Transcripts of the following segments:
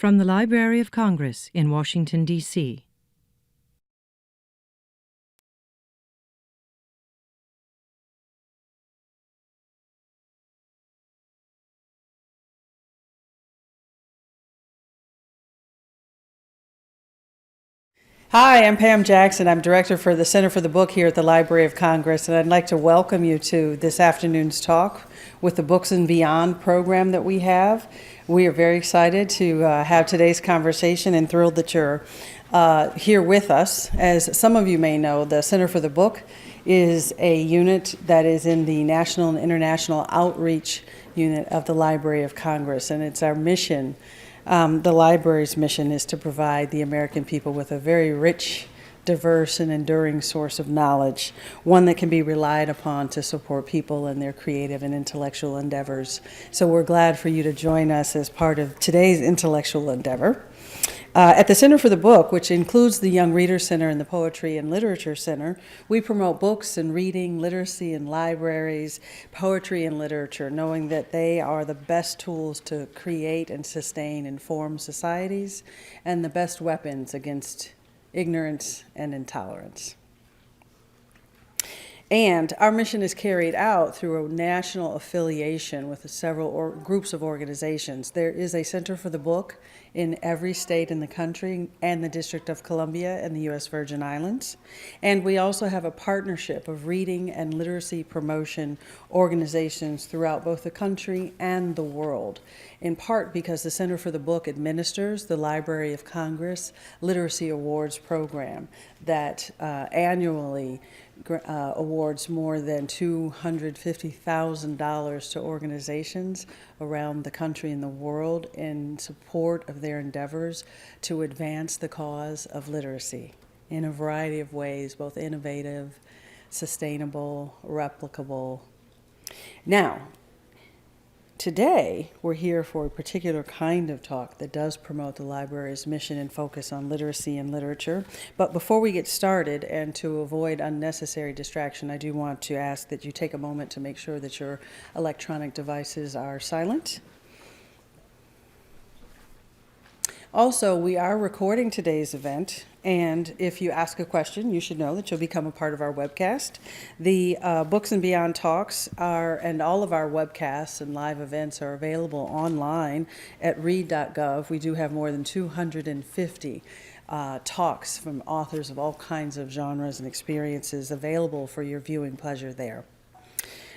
From the Library of Congress in Washington, D.C. Hi, I'm Pam Jackson. I'm director for the Center for the Book here at the Library of Congress, and I'd like to welcome you to this afternoon's talk with the Books and Beyond program that we have. We are very excited to have today's conversation and thrilled that you're here with us. As some of you may know, the Center for the Book is a unit that is in the National and International Outreach Unit of the Library of Congress, and it's our mission. The library's mission is to provide the American people with a very rich, diverse, and enduring source of knowledge, one that can be relied upon to support people in their creative and intellectual endeavors. So we're glad for you to join us as part of today's intellectual endeavor. At the Center for the Book, which includes the Young Readers Center and the Poetry and Literature Center, we promote books and reading, literacy and libraries, poetry and literature, knowing that they are the best tools to create and sustain informed societies and the best weapons against ignorance and intolerance. And our mission is carried out through a national affiliation with several groups of organizations. There is a Center for the Book in every state in the country and the District of Columbia and the U.S. Virgin Islands. And we also have a partnership of reading and literacy promotion organizations throughout both the country and the world, in part because the Center for the Book administers the Library of Congress Literacy Awards program that annually awards more than $250,000 to organizations around the country and the world in support of their endeavors to advance the cause of literacy in a variety of ways, both innovative, sustainable, replicable. Now, today, we're here for a particular kind of talk that does promote the library's mission and focus on literacy and literature. But before we get started, and to avoid unnecessary distraction, I do want to ask that you take a moment to make sure that your electronic devices are silent. Also, we are recording today's event, and if you ask a question, you should know that you'll become a part of our webcast. The Books and Beyond talks and all of our webcasts and live events are available online at read.gov. We do have more than 250 talks from authors of all kinds of genres and experiences available for your viewing pleasure there.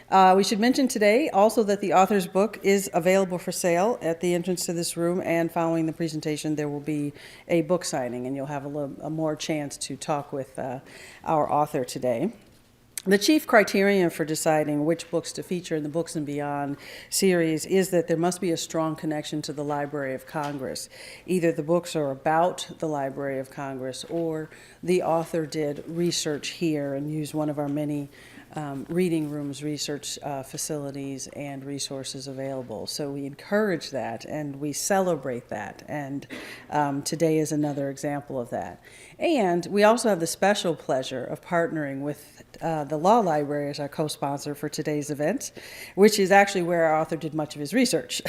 We should mention today also that the author's book is available for sale at the entrance to this room, and following the presentation there will be a book signing, and you'll have a more chance to talk with our author today. The chief criterion for deciding which books to feature in the Books and Beyond series is that there must be a strong connection to the Library of Congress. Either the books are about the Library of Congress, or the author did research here and used one of our many reading rooms, research facilities, and resources available. So we encourage that and we celebrate that, and today is another example of that. And we also have the special pleasure of partnering with the Law Library as our co-sponsor for today's event, which is actually where our author did much of his research.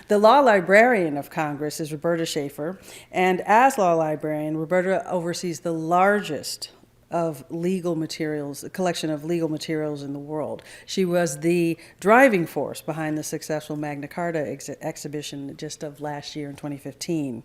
The Law Librarian of Congress is Roberta Schaefer, and as Law Librarian, Roberta oversees the largest of legal materials, a collection of legal materials in the world. She was the driving force behind the successful Magna Carta exhibition just of last year in 2015.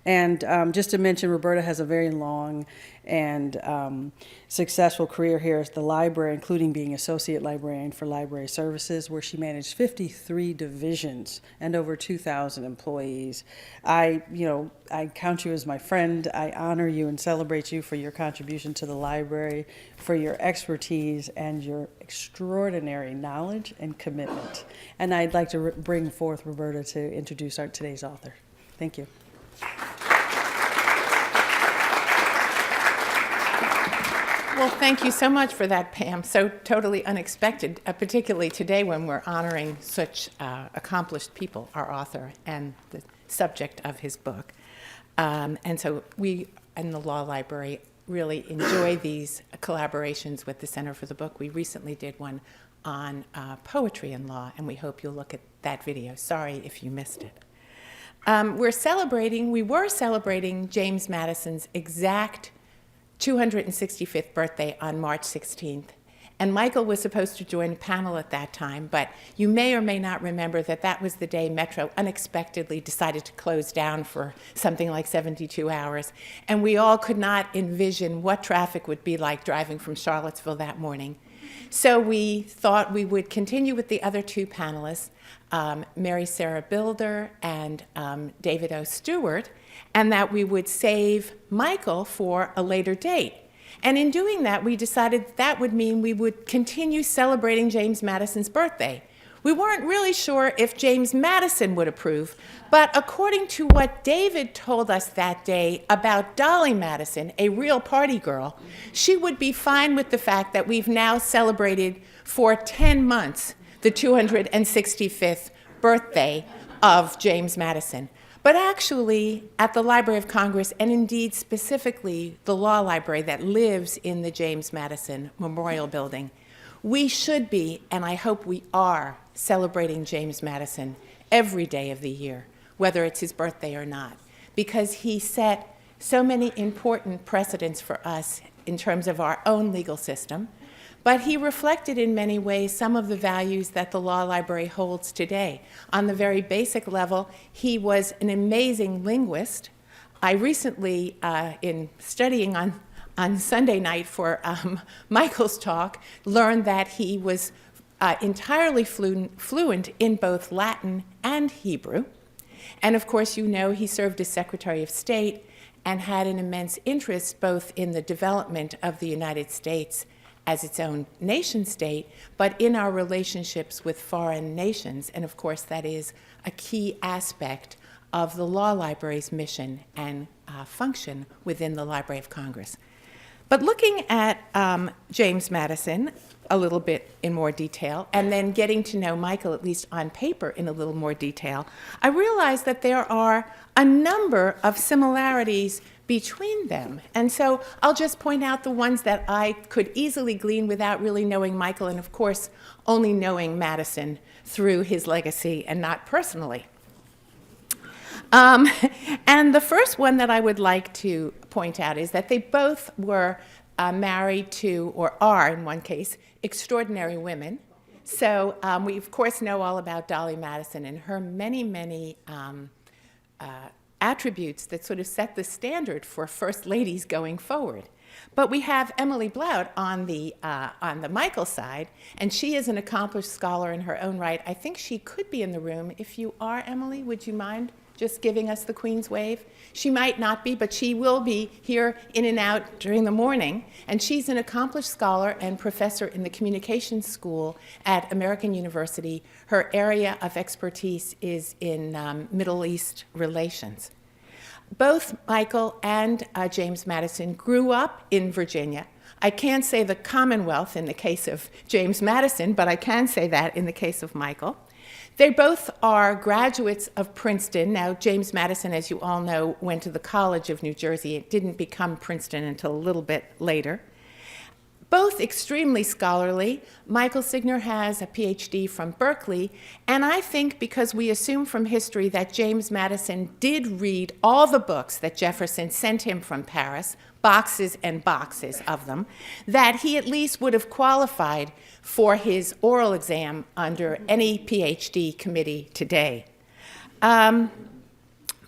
And just to mention, Roberta has a very long and successful career here at the library, including being associate librarian for library services, where she managed 53 divisions and over 2,000 employees. I count you as my friend. I honor you and celebrate you for your contribution to the library, for your expertise and your extraordinary knowledge and commitment. And I'd like to bring forth Roberta to introduce today's author. Thank you. Well, thank you so much for that, Pam. So totally unexpected, particularly today when we're honoring such accomplished people, our author and the subject of his book. And so we in the Law Library really enjoy these collaborations with the Center for the Book. We recently did one on poetry and law, and we hope you'll look at that video. Sorry if you missed it. we were celebrating James Madison's exact 265th birthday on March 16th. And Michael was supposed to join a panel at that time, but you may or may not remember that that was the day Metro unexpectedly decided to close down for something like 72 hours. And we all could not envision what traffic would be like driving from Charlottesville that morning. So we thought we would continue with the other two panelists, Mary Sarah Bilder and David O. Stewart, and that we would save Michael for a later date. And in doing that, we decided that would mean we would continue celebrating James Madison's birthday. We weren't really sure if James Madison would approve, but according to what David told us that day about Dolly Madison, a real party girl, she would be fine with the fact that we've now celebrated for 10 months the 265th birthday of James Madison. But actually, at the Library of Congress, and indeed specifically the law library that lives in the James Madison Memorial Building, we should be, and I hope we are, celebrating James Madison every day of the year, whether it's his birthday or not, because he set so many important precedents for us in terms of our own legal system, but he reflected in many ways some of the values that the law library holds today. On the very basic level, he was an amazing linguist. I recently, in studying on Sunday night for Michael's talk, learned that he was entirely fluent in both Latin and Hebrew. And of course, you know, he served as Secretary of State and had an immense interest both in the development of the United States as its own nation state, but in our relationships with foreign nations. And of course, that is a key aspect of the law library's mission and function within the Library of Congress. But looking at James Madison a little bit in more detail, and then getting to know Michael, at least on paper, in a little more detail, I realized that there are a number of similarities between them. And so I'll just point out the ones that I could easily glean without really knowing Michael, and of course, only knowing Madison through his legacy and not personally. And the first one that I would like to point out is that they both were married to, or are in one case, extraordinary women. So we, of course, know all about Dolly Madison and her many, many attributes that sort of set the standard for first ladies going forward. But we have Emily Blount on the Michael side, and she is an accomplished scholar in her own right. I think she could be in the room. If you are, Emily, would you mind just giving us the Queen's wave? She might not be, but she will be here in and out during the morning. And she's an accomplished scholar and professor in the Communications School at American University. Her area of expertise is in Middle East relations. Both Michael and James Madison grew up in Virginia. I can't say the Commonwealth in the case of James Madison, but I can say that in the case of Michael. They both are graduates of Princeton. Now, James Madison, as you all know, went to the College of New Jersey. It didn't become Princeton until a little bit later. Both extremely scholarly. Michael Signer has a PhD from Berkeley, and I think because we assume from history that James Madison did read all the books that Jefferson sent him from Paris, boxes and boxes of them, that he at least would have qualified for his oral exam under any PhD committee today.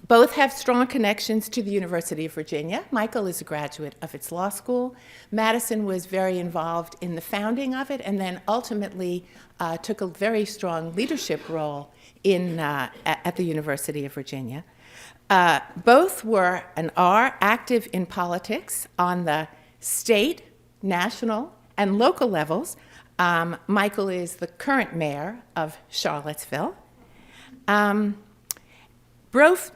Both have strong connections to the University of Virginia. Michael is a graduate of its law school. Madison was very involved in the founding of it and then ultimately took a very strong leadership role at the University of Virginia. Both were and are active in politics on the state, national, and local levels. Michael is the current mayor of Charlottesville. Both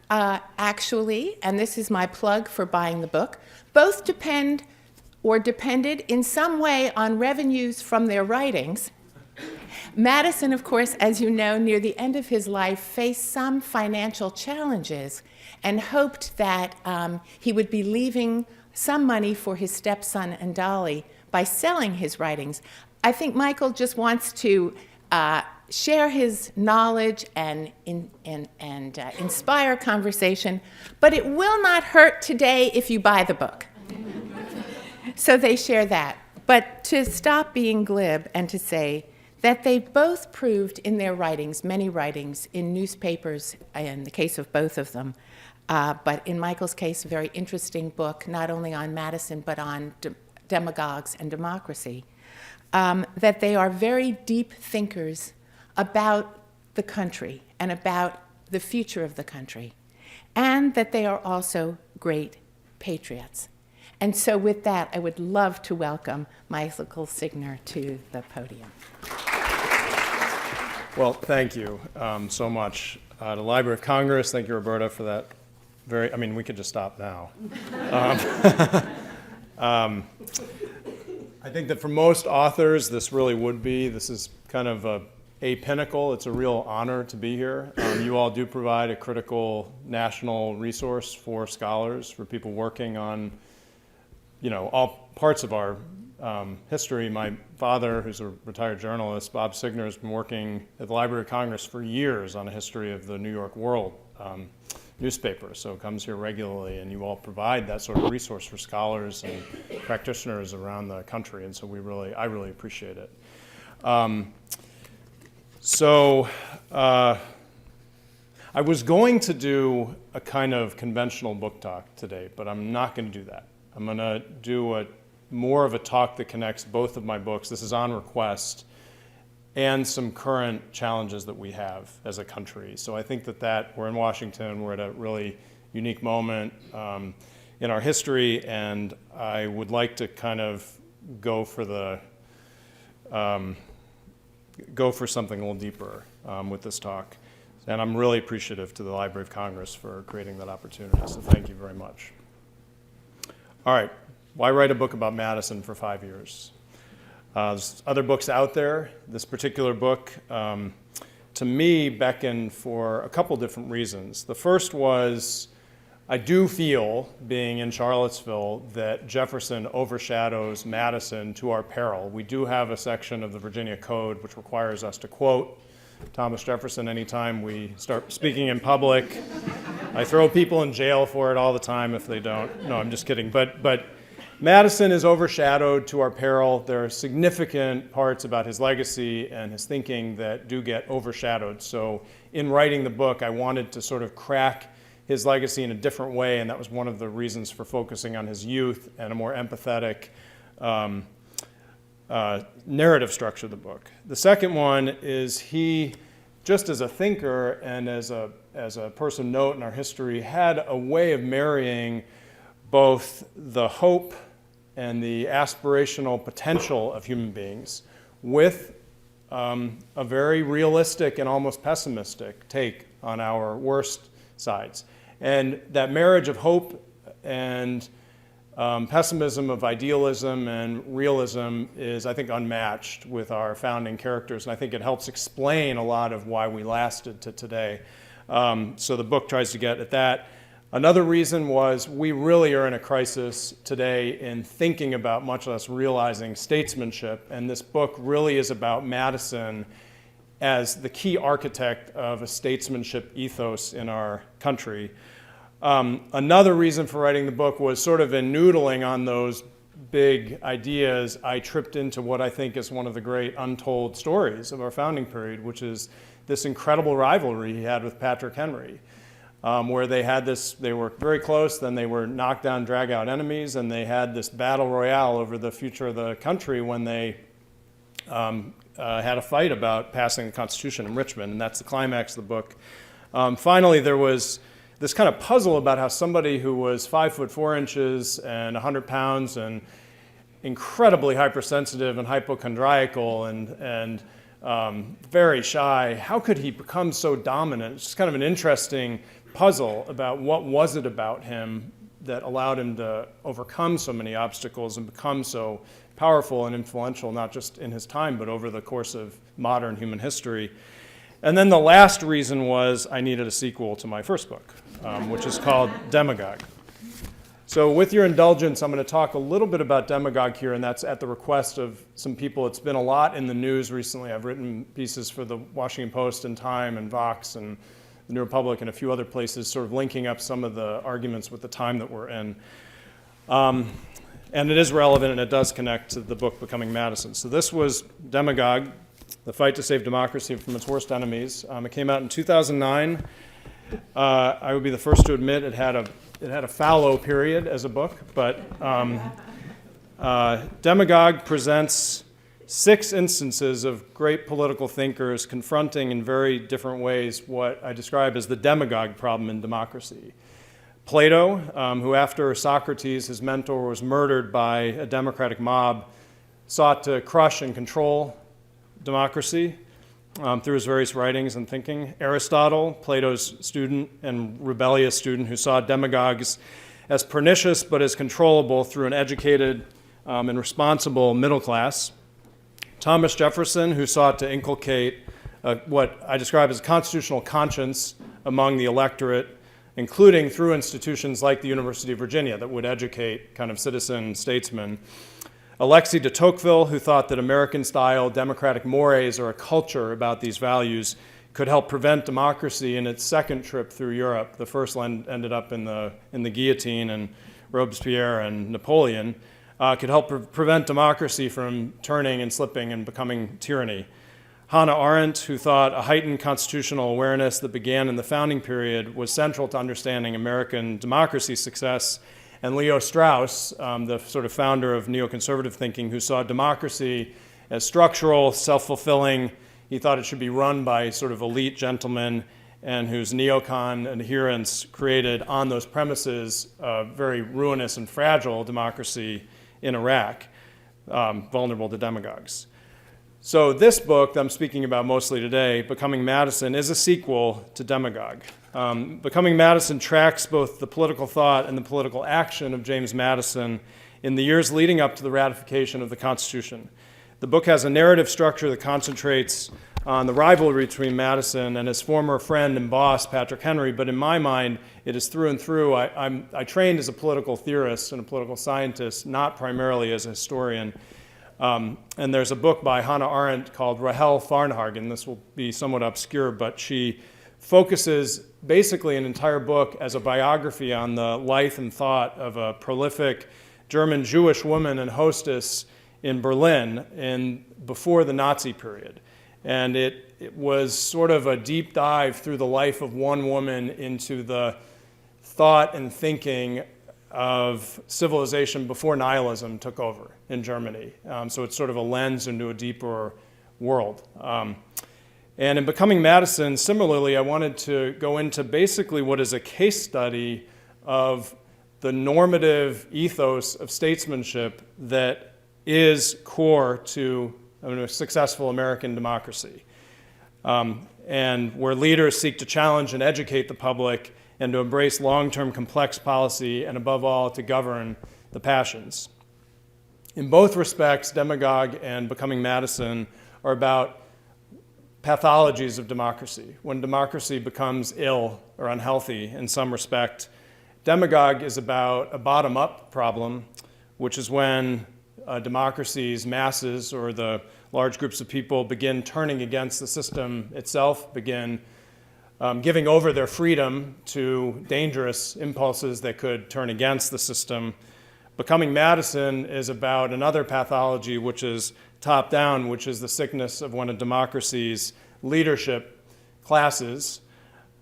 actually, and this is my plug for buying the book, both depend or depended in some way on revenues from their writings. Madison, of course, as you know, near the end of his life, faced some financial challenges and hoped that he would be leaving some money for his stepson and Dolly by selling his writings. I think Michael just wants to share his knowledge and inspire conversation, but it will not hurt today if you buy the book. So they share that. But to stop being glib and to say that they both proved in their writings, many writings, in newspapers, in the case of both of them, but in Michael's case, a very interesting book, not only on Madison, but on demagogues and democracy, that they are very deep thinkers about the country and about the future of the country, and that they are also great patriots. And so with that, I would love to welcome Michael Signer to the podium. Well, thank you so much. The Library of Congress, thank you, Roberta, for that we could just stop now. I think that for most authors, this is kind of a pinnacle. It's a real honor to be here. You all do provide a critical national resource for scholars, for people working on, all parts of our history. My father, who's a retired journalist, Bob Signer, has been working at the Library of Congress for years on a history of the New York World newspaper, so comes here regularly, and you all provide that sort of resource for scholars and practitioners around the country, and so I really appreciate it. I was going to do a kind of conventional book talk today, but I'm not going to do that. I'm going to do more of a talk that connects both of my books. This is on request, and some current challenges that we have as a country. So I think that we're in Washington, we're at a really unique moment in our history, and I would like to kind of go for something a little deeper with this talk. And I'm really appreciative to the Library of Congress for creating that opportunity, so thank you very much. All right, why write a book about Madison for 5 years? There's other books out there. This particular book, to me, beckoned for a couple different reasons. The first was, I do feel, being in Charlottesville, that Jefferson overshadows Madison to our peril. We do have a section of the Virginia Code which requires us to quote Thomas Jefferson anytime we start speaking in public. I throw people in jail for it all the time if they don't. No, I'm just kidding. But Madison is overshadowed to our peril. There are significant parts about his legacy and his thinking that do get overshadowed. So in writing the book, I wanted to sort of crack his legacy in a different way, and that was one of the reasons for focusing on his youth and a more empathetic narrative structure of the book. The second one is he, just as a thinker and as a person note in our history, had a way of marrying both the hope and the aspirational potential of human beings with a very realistic and almost pessimistic take on our worst sides. And that marriage of hope and pessimism, of idealism and realism, is, I think, unmatched with our founding characters, and I think it helps explain a lot of why we lasted to today. So the book tries to get at that. Another reason was we really are in a crisis today in thinking about, much less realizing, statesmanship, and this book really is about Madison as the key architect of a statesmanship ethos in our country. Another reason for writing the book was sort of in noodling on those big ideas, I tripped into what I think is one of the great untold stories of our founding period, which is this incredible rivalry he had with Patrick Henry. Where they were very close, then they were knocked down, drag out enemies, and they had this battle royale over the future of the country when they had a fight about passing the Constitution in Richmond, and that's the climax of the book. Finally, there was this kind of puzzle about how somebody who was 5 foot 4 inches and 100 pounds and incredibly hypersensitive and hypochondriacal and very shy, how could he become so dominant? It's just kind of an interesting puzzle about what was it about him that allowed him to overcome so many obstacles and become so powerful and influential, not just in his time, but over the course of modern human history. And then the last reason was I needed a sequel to my first book, which is called Demagogue. So with your indulgence, I'm going to talk a little bit about demagogue here, and that's at the request of some people. It's been a lot in the news recently. I've written pieces for the Washington Post and Time and Vox and the New Republic and a few other places, sort of linking up some of the arguments with the time that we're in. And it is relevant, and it does connect to the book Becoming Madison. So this was Demagogue, The Fight to Save Democracy from Its Worst Enemies. It came out in 2009. I would be the first to admit it had a fallow period as a book, but Demagogue presents 6 instances of great political thinkers confronting in very different ways what I describe as the demagogue problem in democracy. Plato, who after Socrates, his mentor, was murdered by a democratic mob, sought to crush and control democracy through his various writings and thinking. Aristotle, Plato's student and rebellious student, who saw demagogues as pernicious but as controllable through an educated and responsible middle class. Thomas Jefferson, who sought to inculcate what I describe as a constitutional conscience among the electorate, including through institutions like the University of Virginia that would educate kind of citizen statesmen. Alexis de Tocqueville, who thought that American-style democratic mores or a culture about these values could help prevent democracy in its second trip through Europe. The first ended up in the guillotine and Robespierre and Napoleon, could help prevent democracy from turning and slipping and becoming tyranny. Hannah Arendt, who thought a heightened constitutional awareness that began in the founding period was central to understanding American democracy's success, and Leo Strauss, the sort of founder of neoconservative thinking, who saw democracy as structural, self-fulfilling. He thought it should be run by sort of elite gentlemen, and whose neocon adherents created on those premises a very ruinous and fragile democracy in Iraq, vulnerable to demagogues. So this book that I'm speaking about mostly today, Becoming Madison, is a sequel to Demagogue. Becoming Madison tracks both the political thought and the political action of James Madison in the years leading up to the ratification of the Constitution. The book has a narrative structure that concentrates on the rivalry between Madison and his former friend and boss, Patrick Henry, but in my mind, it is through and through. I trained as a political theorist and a political scientist, not primarily as a historian. And there's a book by Hannah Arendt called Rahel Varnhagen. This will be somewhat obscure, but she focuses basically an entire book as a biography on the life and thought of a prolific German Jewish woman and hostess in Berlin before the Nazi period. And it was sort of a deep dive through the life of one woman into the thought and thinking of civilization before nihilism took over in Germany. So it's sort of a lens into a deeper world. And in Becoming Madison, similarly, I wanted to go into basically what is a case study of the normative ethos of statesmanship that is core to a successful American democracy, and where leaders seek to challenge and educate the public and to embrace long-term complex policy, and above all, to govern the passions. In both respects, Demagogue and Becoming Madison are about pathologies of democracy. When democracy becomes ill or unhealthy in some respect, Demagogue is about a bottom-up problem, which is when democracy's masses or the large groups of people begin turning against the system itself, begin giving over their freedom to dangerous impulses that could turn against the system. Becoming Madison is about another pathology, which is top-down, which is the sickness of when a democracy's leadership classes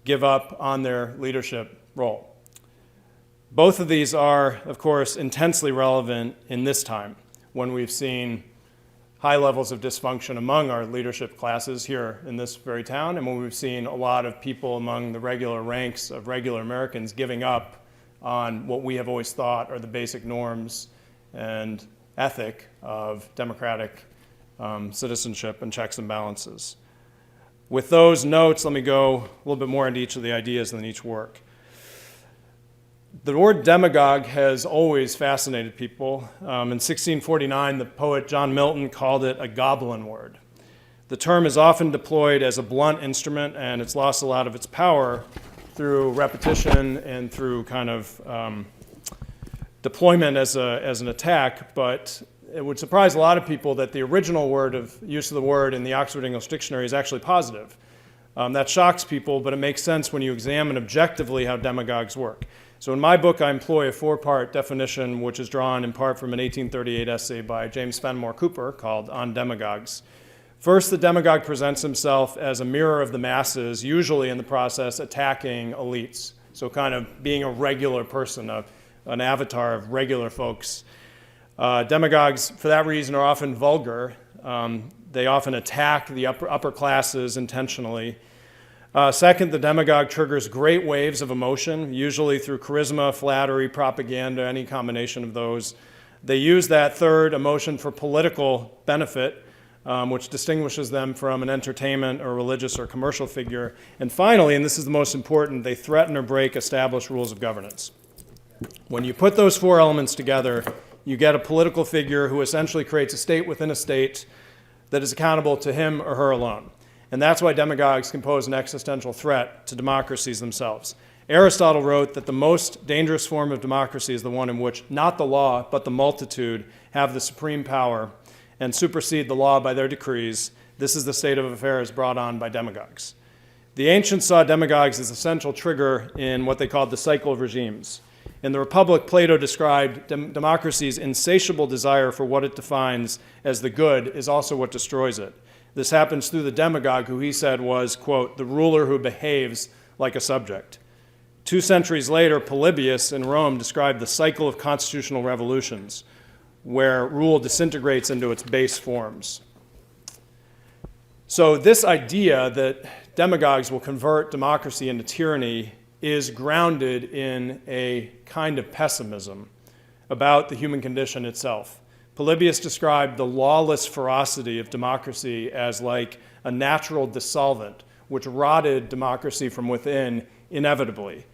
give up on their leadership role. Both of these are, of course, intensely relevant in this time, when we've seen high levels of dysfunction among our leadership classes here in this very town, and when we've seen a lot of people among the regular ranks of regular Americans giving up on what we have always thought are the basic norms and ethic of democratic citizenship and checks and balances. With those notes, let me go a little bit more into each of the ideas in each work. The word demagogue has always fascinated people. In 1649, the poet John Milton called it a goblin word. The term is often deployed as a blunt instrument, and it's lost a lot of its power through repetition and through kind of deployment as an attack, but it would surprise a lot of people that the original use of the word in the Oxford English Dictionary is actually positive. That shocks people, but it makes sense when you examine objectively how demagogues work. So in my book, I employ a 4-part definition, which is drawn in part from an 1838 essay by James Fenimore Cooper called On Demagogues. First, the demagogue presents himself as a mirror of the masses, usually in the process attacking elites. So kind of being a regular person, an avatar of regular folks. Demagogues, for that reason, are often vulgar. They often attack the upper classes intentionally. Second, the demagogue triggers great waves of emotion, usually through charisma, flattery, propaganda, any combination of those. They use that third emotion for political benefit, which distinguishes them from an entertainment or religious or commercial figure. And finally, and this is the most important, they threaten or break established rules of governance. When you put those 4 elements together, you get a political figure who essentially creates a state within a state that is accountable to him or her alone. And that's why demagogues can pose an existential threat to democracies themselves. Aristotle wrote that the most dangerous form of democracy is the one in which not the law, but the multitude have the supreme power and supersede the law by their decrees. This is the state of affairs brought on by demagogues. The ancients saw demagogues as a central trigger in what they called the cycle of regimes. In the Republic, Plato described democracy's insatiable desire for what it defines as the good is also what destroys it. This happens through the demagogue, who he said was, quote, the ruler who behaves like a subject. 2 centuries later, Polybius in Rome described the cycle of constitutional revolutions, where rule disintegrates into its base forms. So this idea that demagogues will convert democracy into tyranny is grounded in a kind of pessimism about the human condition itself. Polybius described the lawless ferocity of democracy as like a natural dissolvent, which rotted democracy from within inevitably.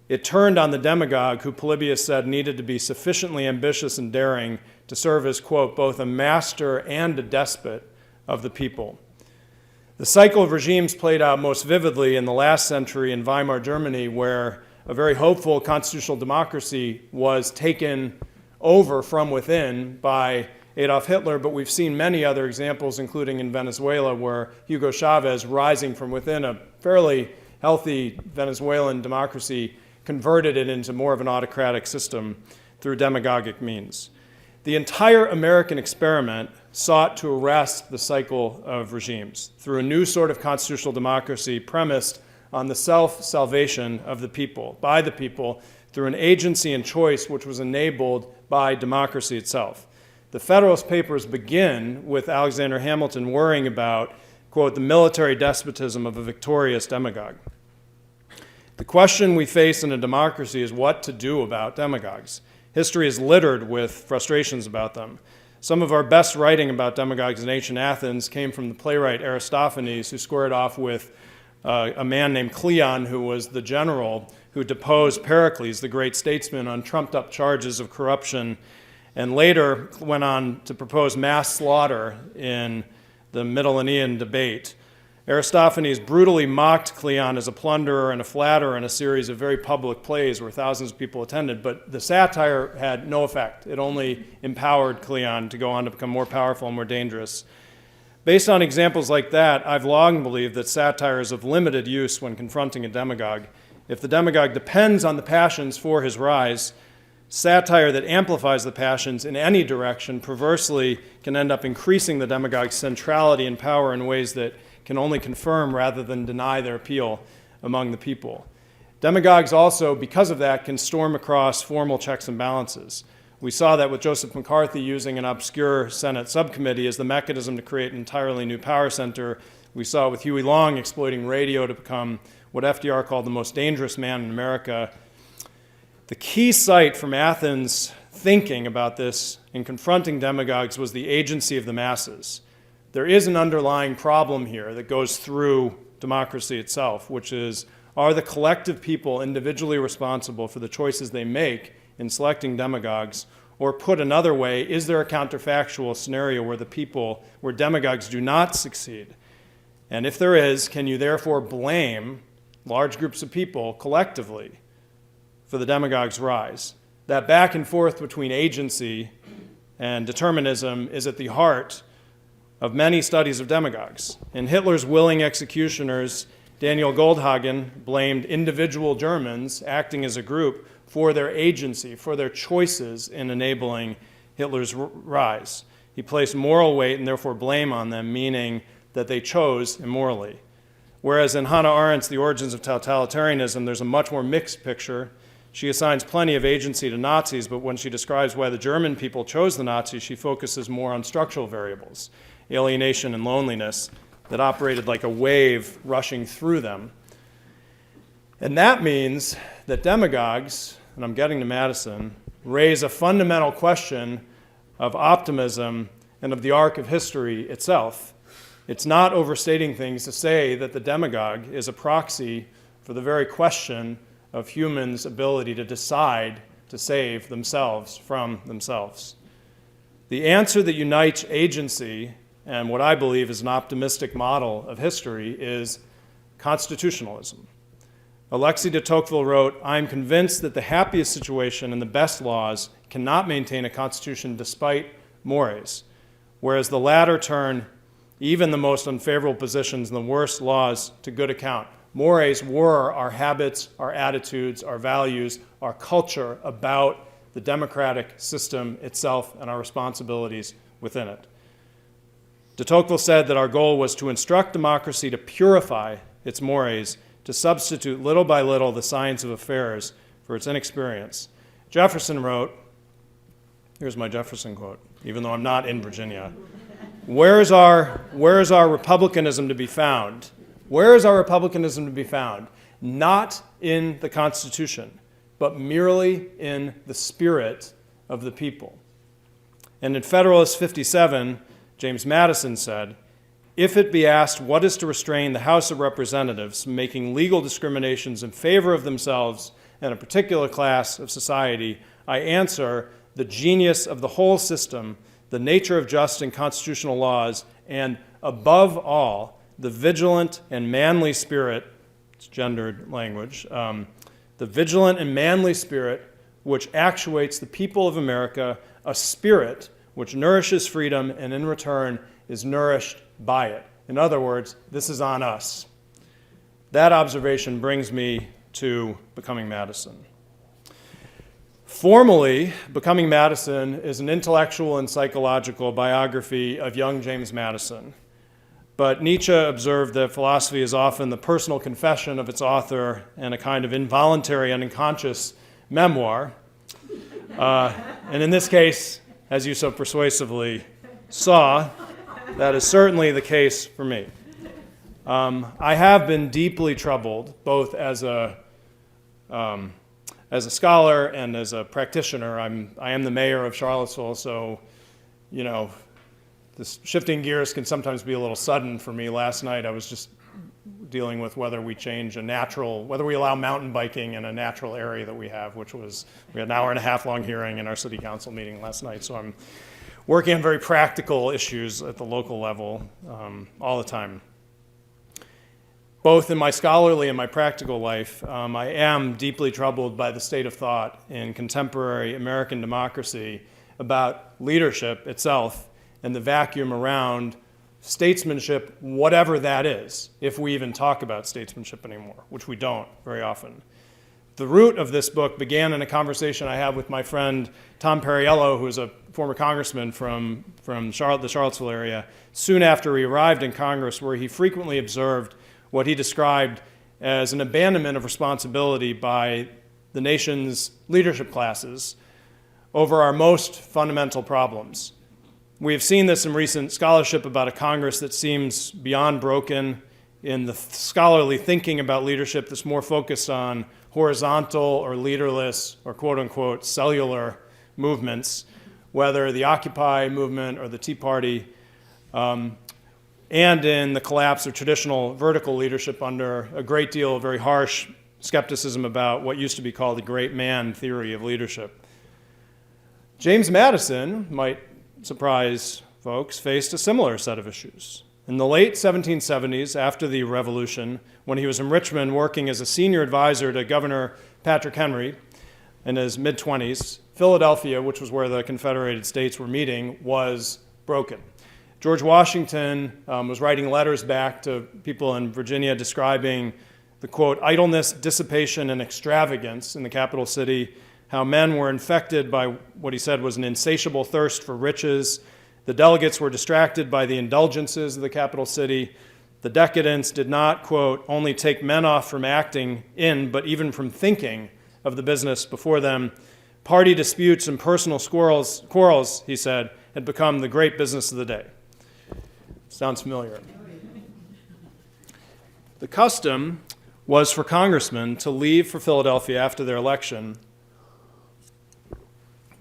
It turned on the demagogue, who Polybius said needed to be sufficiently ambitious and daring to serve as, quote, both a master and a despot of the people. The cycle of regimes played out most vividly in the last century in Weimar Germany, where a very hopeful constitutional democracy was taken over from within by Adolf Hitler, but we've seen many other examples, including in Venezuela, where Hugo Chavez, rising from within a fairly healthy Venezuelan democracy, converted it into more of an autocratic system through demagogic means. The entire American experiment sought to arrest the cycle of regimes through a new sort of constitutional democracy premised on the self-salvation of the people, by the people, through an agency and choice which was enabled by democracy itself. The Federalist Papers begin with Alexander Hamilton worrying about, quote, the military despotism of a victorious demagogue. The question we face in a democracy is what to do about demagogues. History is littered with frustrations about them. Some of our best writing about demagogues in ancient Athens came from the playwright Aristophanes, who squared off with a man named Cleon, who was the general who deposed Pericles, the great statesman, on trumped-up charges of corruption, and later went on to propose mass slaughter in the Mitylenean debate. Aristophanes brutally mocked Cleon as a plunderer and a flatterer in a series of very public plays where thousands of people attended, but the satire had no effect. It only empowered Cleon to go on to become more powerful and more dangerous. Based on examples like that, I've long believed that satire is of limited use when confronting a demagogue. If the demagogue depends on the passions for his rise, satire that amplifies the passions in any direction perversely can end up increasing the demagogue's centrality and power in ways that can only confirm rather than deny their appeal among the people. Demagogues also, because of that, can storm across formal checks and balances. We saw that with Joseph McCarthy using an obscure Senate subcommittee as the mechanism to create an entirely new power center. We saw it with Huey Long exploiting radio to become what FDR called the most dangerous man in America. The key site from Athens' thinking about this and confronting demagogues was the agency of the masses. There is an underlying problem here that goes through democracy itself, which is, are the collective people individually responsible for the choices they make in selecting demagogues? Or put another way, is there a counterfactual scenario where demagogues do not succeed? And if there is, can you therefore blame large groups of people collectively for the demagogue's rise? That back and forth between agency and determinism is at the heart of many studies of demagogues. In Hitler's Willing Executioners, Daniel Goldhagen blamed individual Germans acting as a group for their agency, for their choices in enabling Hitler's rise. He placed moral weight and therefore blame on them, meaning that they chose immorally. Whereas in Hannah Arendt's The Origins of Totalitarianism, there's a much more mixed picture. She assigns plenty of agency to Nazis, but when she describes why the German people chose the Nazis, she focuses more on structural variables, alienation and loneliness, that operated like a wave rushing through them. And that means that demagogues, and I'm getting to Madison, raise a fundamental question of optimism and of the arc of history itself. It's not overstating things to say that the demagogue is a proxy for the very question of humans' ability to decide to save themselves from themselves. The answer that unites agency and what I believe is an optimistic model of history is constitutionalism. Alexis de Tocqueville wrote, "I am convinced that the happiest situation and the best laws cannot maintain a constitution despite mores, whereas the latter turn even the most unfavorable positions and the worst laws to good account." Mores were our habits, our attitudes, our values, our culture about the democratic system itself and our responsibilities within it. De Tocqueville said that our goal was to instruct democracy to purify its mores, to substitute little by little the science of affairs for its inexperience. Jefferson wrote, here's my Jefferson quote, even though I'm not in Virginia, where is our republicanism to be found? Where is our republicanism to be found? Not in the Constitution, but merely in the spirit of the people. And in Federalist 57, James Madison said, "If it be asked what is to restrain the House of Representatives from making legal discriminations in favor of themselves and a particular class of society, I answer the genius of the whole system, the nature of just and constitutional laws, and above all, the vigilant and manly spirit," it's gendered language, "the vigilant and manly spirit which actuates the people of America, a spirit which nourishes freedom and in return is nourished by it." In other words, this is on us. That observation brings me to Becoming Madison. Formally, Becoming Madison is an intellectual and psychological biography of young James Madison. But Nietzsche observed that philosophy is often the personal confession of its author and a kind of involuntary and unconscious memoir. And in this case, as you so persuasively saw, that is certainly the case for me. I have been deeply troubled, both as a scholar and as a practitioner. I am the mayor of Charlottesville, so, this shifting gears can sometimes be a little sudden for me. Last night I was just dealing with whether we allow mountain biking in a natural area that we have, we had an hour and a half long hearing in our city council meeting last night. So I'm working on very practical issues at the local level all the time. Both in my scholarly and my practical life, I am deeply troubled by the state of thought in contemporary American democracy about leadership itself and the vacuum around statesmanship, whatever that is, if we even talk about statesmanship anymore, which we don't very often. The root of this book began in a conversation I had with my friend Tom Perriello, who is a former congressman from the Charlottesville area, soon after he arrived in Congress, where he frequently observed what he described as an abandonment of responsibility by the nation's leadership classes over our most fundamental problems. We have seen this in recent scholarship about a Congress that seems beyond broken, in the scholarly thinking about leadership that's more focused on horizontal or leaderless or quote-unquote cellular movements, whether the Occupy movement or the Tea Party, and in the collapse of traditional vertical leadership under a great deal of very harsh skepticism about what used to be called the great man theory of leadership. James Madison, might surprise folks, faced a similar set of issues. In the late 1770s, after the Revolution, when he was in Richmond working as a senior advisor to Governor Patrick Henry, in his mid-20s, Philadelphia, which was where the Confederated States were meeting, was broken. George Washington was writing letters back to people in Virginia describing the, quote, idleness, dissipation, and extravagance in the capital city, how men were infected by what he said was an insatiable thirst for riches. The delegates were distracted by the indulgences of the capital city. The decadence did not, quote, only take men off from acting in, but even from thinking of the business before them. Party disputes and personal quarrels, he said, had become the great business of the day. Sounds familiar. The custom was for congressmen to leave for Philadelphia after their election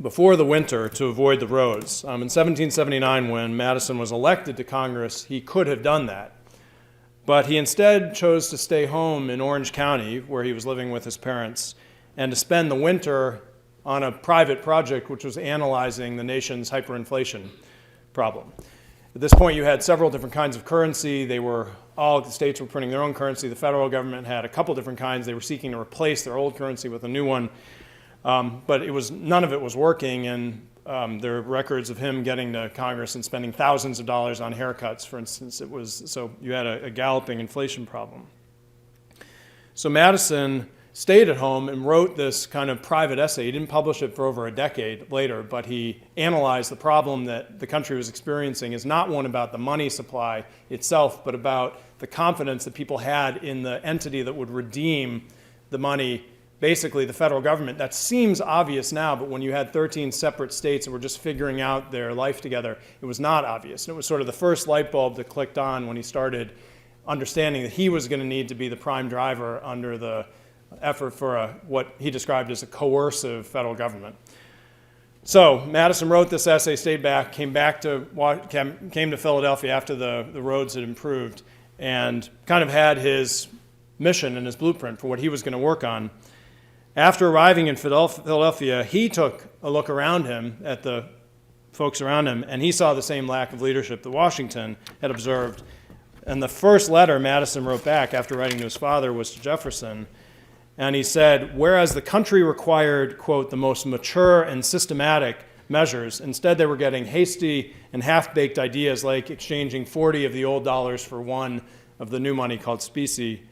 before the winter to avoid the roads. In 1779, when Madison was elected to Congress, he could have done that. But he instead chose to stay home in Orange County, where he was living with his parents, and to spend the winter on a private project which was analyzing the nation's hyperinflation problem. At this point, you had several different kinds of currency. All the states were printing their own currency. The federal government had a couple different kinds. They were seeking to replace their old currency with a new one. But none of it was working, and there are records of him getting to Congress and spending thousands of dollars on haircuts, for instance. So you had a galloping inflation problem. So Madison stayed at home and wrote this kind of private essay. He didn't publish it for over a decade later, but he analyzed the problem that the country was experiencing as not one about the money supply itself, but about the confidence that people had in the entity that would redeem the money, basically the federal government. That seems obvious now, but when you had 13 separate states that were just figuring out their life together, it was not obvious. And it was sort of the first light bulb that clicked on when he started understanding that he was going to need to be the prime driver under the effort for what he described as a coercive federal government. So Madison wrote this essay, stayed back, came to Philadelphia after the roads had improved, and kind of had his mission and his blueprint for what he was going to work on. After arriving in Philadelphia, he took a look around him at the folks around him, and he saw the same lack of leadership that Washington had observed. And the first letter Madison wrote back after writing to his father was to Jefferson. And he said, whereas the country required, quote, the most mature and systematic measures, instead they were getting hasty and half-baked ideas like exchanging 40 of the old dollars for one of the new money called specie.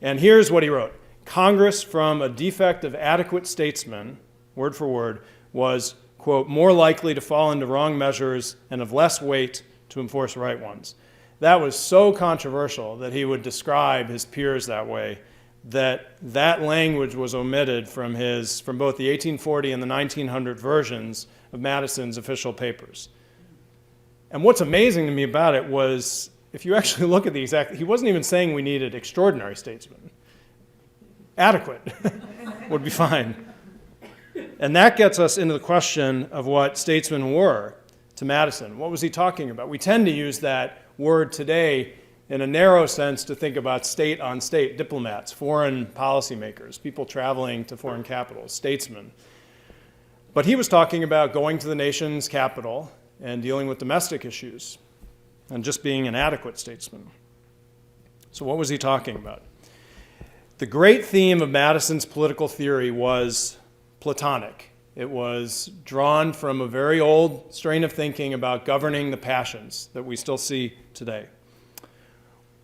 And here's what he wrote. Congress, from a defect of adequate statesmen, word for word, was, quote, more likely to fall into wrong measures and of less weight to enforce right ones. That was so controversial that he would describe his peers that way, that language was omitted from both the 1840 and the 1900 versions of Madison's official papers. And what's amazing to me about it was, if you actually look at he wasn't even saying we needed extraordinary statesmen. Adequate would be fine. And that gets us into the question of what statesmen were to Madison. What was he talking about? We tend to use that word today in a narrow sense to think about state-on-state diplomats, foreign policymakers, people traveling to foreign capitals, statesmen. But he was talking about going to the nation's capital and dealing with domestic issues and just being an adequate statesman. So what was he talking about? The great theme of Madison's political theory was Platonic. It was drawn from a very old strain of thinking about governing the passions that we still see today.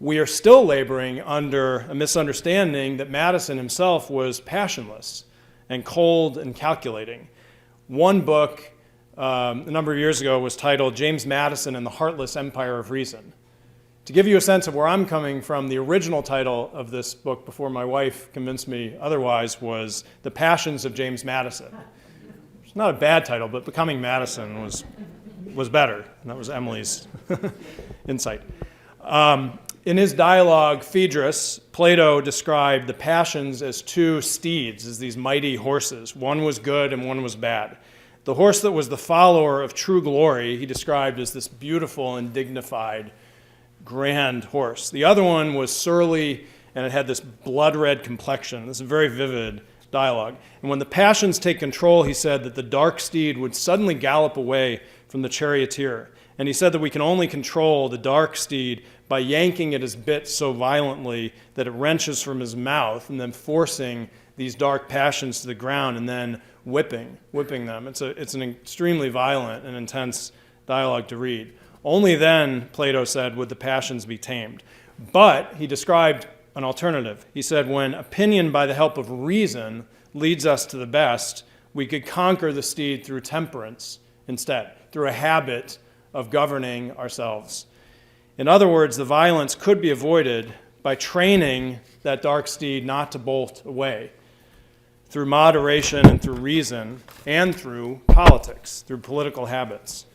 We are still laboring under a misunderstanding that Madison himself was passionless and cold and calculating. One book a number of years ago was titled James Madison and the Heartless Empire of Reason. To give you a sense of where I'm coming from, the original title of this book, before my wife convinced me otherwise, was The Passions of James Madison. It's not a bad title, but Becoming Madison was better. And that was Emily's insight. In his dialogue, Phaedrus, Plato described the passions as two steeds, as these mighty horses. One was good and one was bad. The horse that was the follower of true glory, he described as this beautiful and dignified, grand horse. The other one was surly, and it had this blood-red complexion. This is very vivid dialogue. And when the passions take control, he said that the dark steed would suddenly gallop away from the charioteer. And he said that we can only control the dark steed by yanking at his bit so violently that it wrenches from his mouth and then forcing these dark passions to the ground and then whipping them. It's an extremely violent and intense dialogue to read. Only then, Plato said, would the passions be tamed. But he described an alternative. He said, when opinion by the help of reason leads us to the best, we could conquer the steed through temperance instead, through a habit of governing ourselves. In other words, the violence could be avoided by training that dark steed not to bolt away, through moderation and through reason, and through politics, through political habits.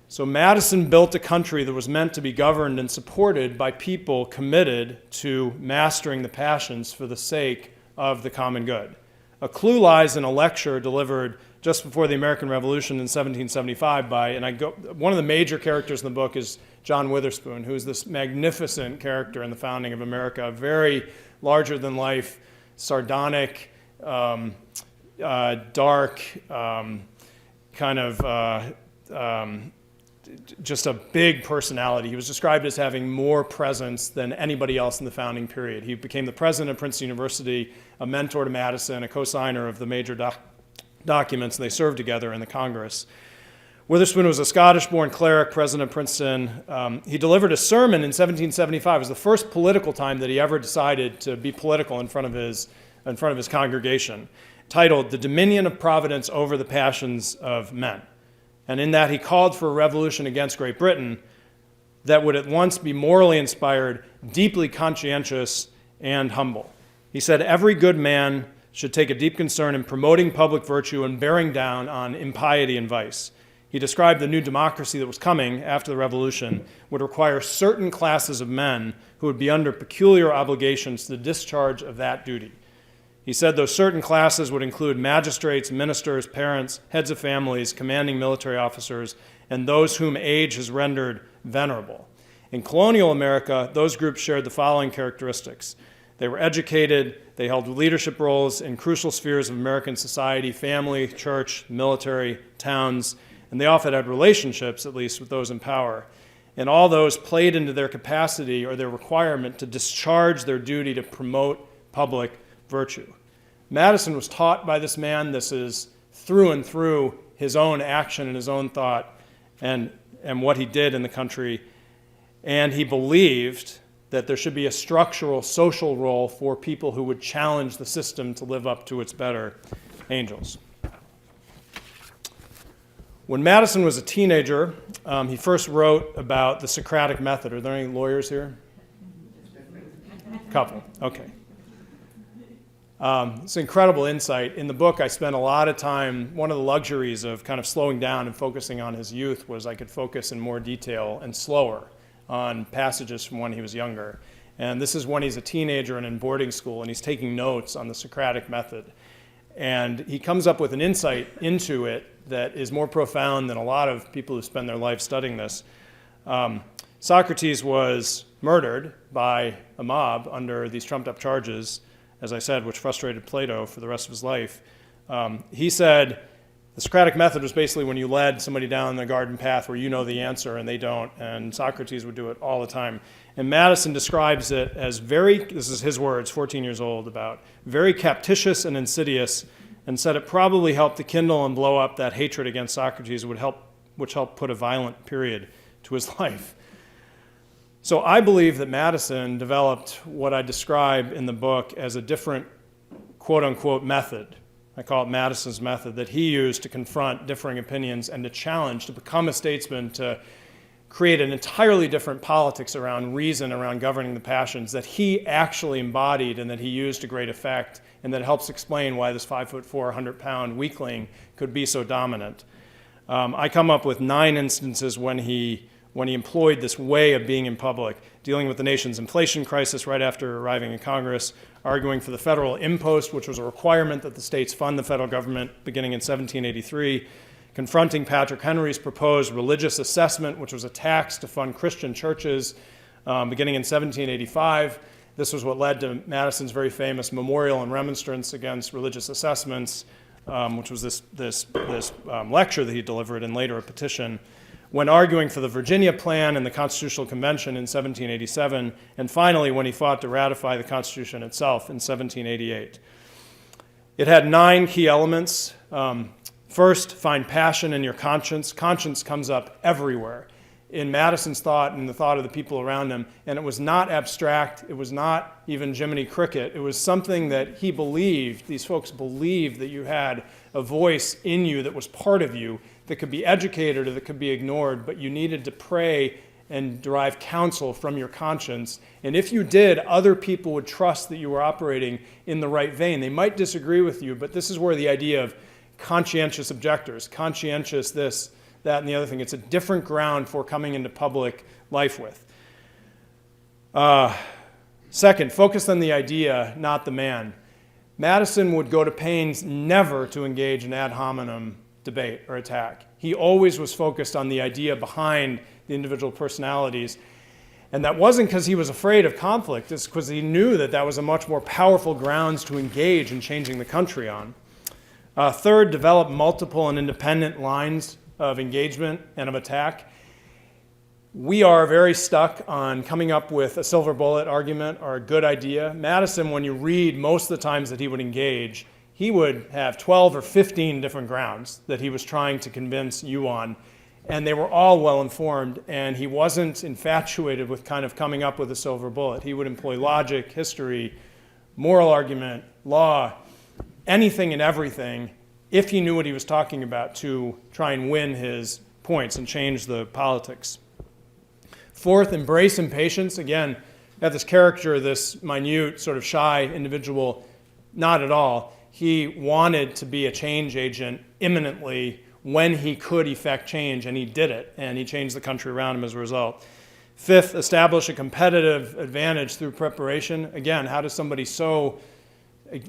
So Madison built a country that was meant to be governed and supported by people committed to mastering the passions for the sake of the common good. A clue lies in a lecture delivered just before the American Revolution in 1775 by, one of the major characters in the book is John Witherspoon, who is this magnificent character in the founding of America, a very larger-than-life, sardonic, dark, just a big personality. He was described as having more presence than anybody else in the founding period. He became the president of Princeton University, a mentor to Madison, a co-signer of the major documents, and they served together in the Congress. Witherspoon was a Scottish-born cleric, president of Princeton. He delivered a sermon in 1775. It was the first political time that he ever decided to be political in front of his congregation, titled "The Dominion of Providence Over the Passions of Men." And in that, he called for a revolution against Great Britain that would at once be morally inspired, deeply conscientious, and humble. He said, every good man should take a deep concern in promoting public virtue and bearing down on impiety and vice. He described the new democracy that was coming after the revolution would require certain classes of men who would be under peculiar obligations to the discharge of that duty. He said those certain classes would include magistrates, ministers, parents, heads of families, commanding military officers, and those whom age has rendered venerable. In colonial America, those groups shared the following characteristics. They were educated, they held leadership roles in crucial spheres of American society, family, church, military, towns, and they often had relationships, at least, with those in power. And all those played into their capacity or their requirement to discharge their duty to promote public virtue. Madison was taught by this man. This is through and through his own action and his own thought and what he did in the country. And he believed that there should be a structural social role for people who would challenge the system to live up to its better angels. When Madison was a teenager, he first wrote about the Socratic method. Are there any lawyers here? Couple, okay. It's incredible insight. In the book, I spent a lot of time, one of the luxuries of kind of slowing down and focusing on his youth was I could focus in more detail and slower on passages from when he was younger. And this is when he's a teenager and in boarding school, and he's taking notes on the Socratic method. And he comes up with an insight into it that is more profound than a lot of people who spend their life studying this. Socrates was murdered by a mob under these trumped-up charges, as I said, which frustrated Plato for the rest of his life. He said the Socratic method was basically when you led somebody down the garden path where you know the answer and they don't, and Socrates would do it all the time. And Madison describes it as this is his words, 14 years old, about very captious and insidious, and said it probably helped to kindle and blow up that hatred against Socrates, which helped put a violent period to his life. So I believe that Madison developed what I describe in the book as a different quote-unquote method. I call it Madison's method, that he used to confront differing opinions and to challenge, to become a statesman, to create an entirely different politics around reason, around governing the passions that he actually embodied and that he used to great effect, and that helps explain why this 5'4", 100-pound weakling could be so dominant. I come up with 9 instances when he employed this way of being in public, dealing with the nation's inflation crisis right after arriving in Congress, arguing for the federal impost, which was a requirement that the states fund the federal government beginning in 1783, confronting Patrick Henry's proposed religious assessment, which was a tax to fund Christian churches beginning in 1785. This was what led to Madison's very famous memorial and remonstrance against religious assessments, which was this lecture that he delivered and later a petition, when arguing for the Virginia Plan and the Constitutional Convention in 1787, and finally when he fought to ratify the Constitution itself in 1788. It had 9 key elements. First, find passion in your conscience. Conscience comes up everywhere in Madison's thought and the thought of the people around him. And it was not abstract. It was not even Jiminy Cricket. It was something that he believed, these folks believed, that you had a voice in you that was part of you that could be educated or that could be ignored, but you needed to pray and derive counsel from your conscience. And if you did, other people would trust that you were operating in the right vein. They might disagree with you, but this is where the idea of conscientious objectors, conscientious this, that, and the other thing, it's a different ground for coming into public life with. Second, focus on the idea, not the man. Madison would go to pains never to engage in ad hominem debate or attack. He always was focused on the idea behind the individual personalities. And that wasn't because he was afraid of conflict. It's because he knew that that was a much more powerful grounds to engage in changing the country on. Third, develop multiple and independent lines of engagement and of attack. We are very stuck on coming up with a silver bullet argument or a good idea. Madison, when you read most of the times that he would engage, he would have 12 or 15 different grounds that he was trying to convince you on, and they were all well-informed, and he wasn't infatuated with kind of coming up with a silver bullet. He would employ logic, history, moral argument, law, anything and everything, if he knew what he was talking about, to try and win his points and change the politics. Fourth, embrace impatience. Again, had this character, this minute, sort of shy individual, not at all. He wanted to be a change agent imminently when he could effect change, and he did it, and he changed the country around him as a result. Fifth, establish a competitive advantage through preparation. Again, how does somebody so,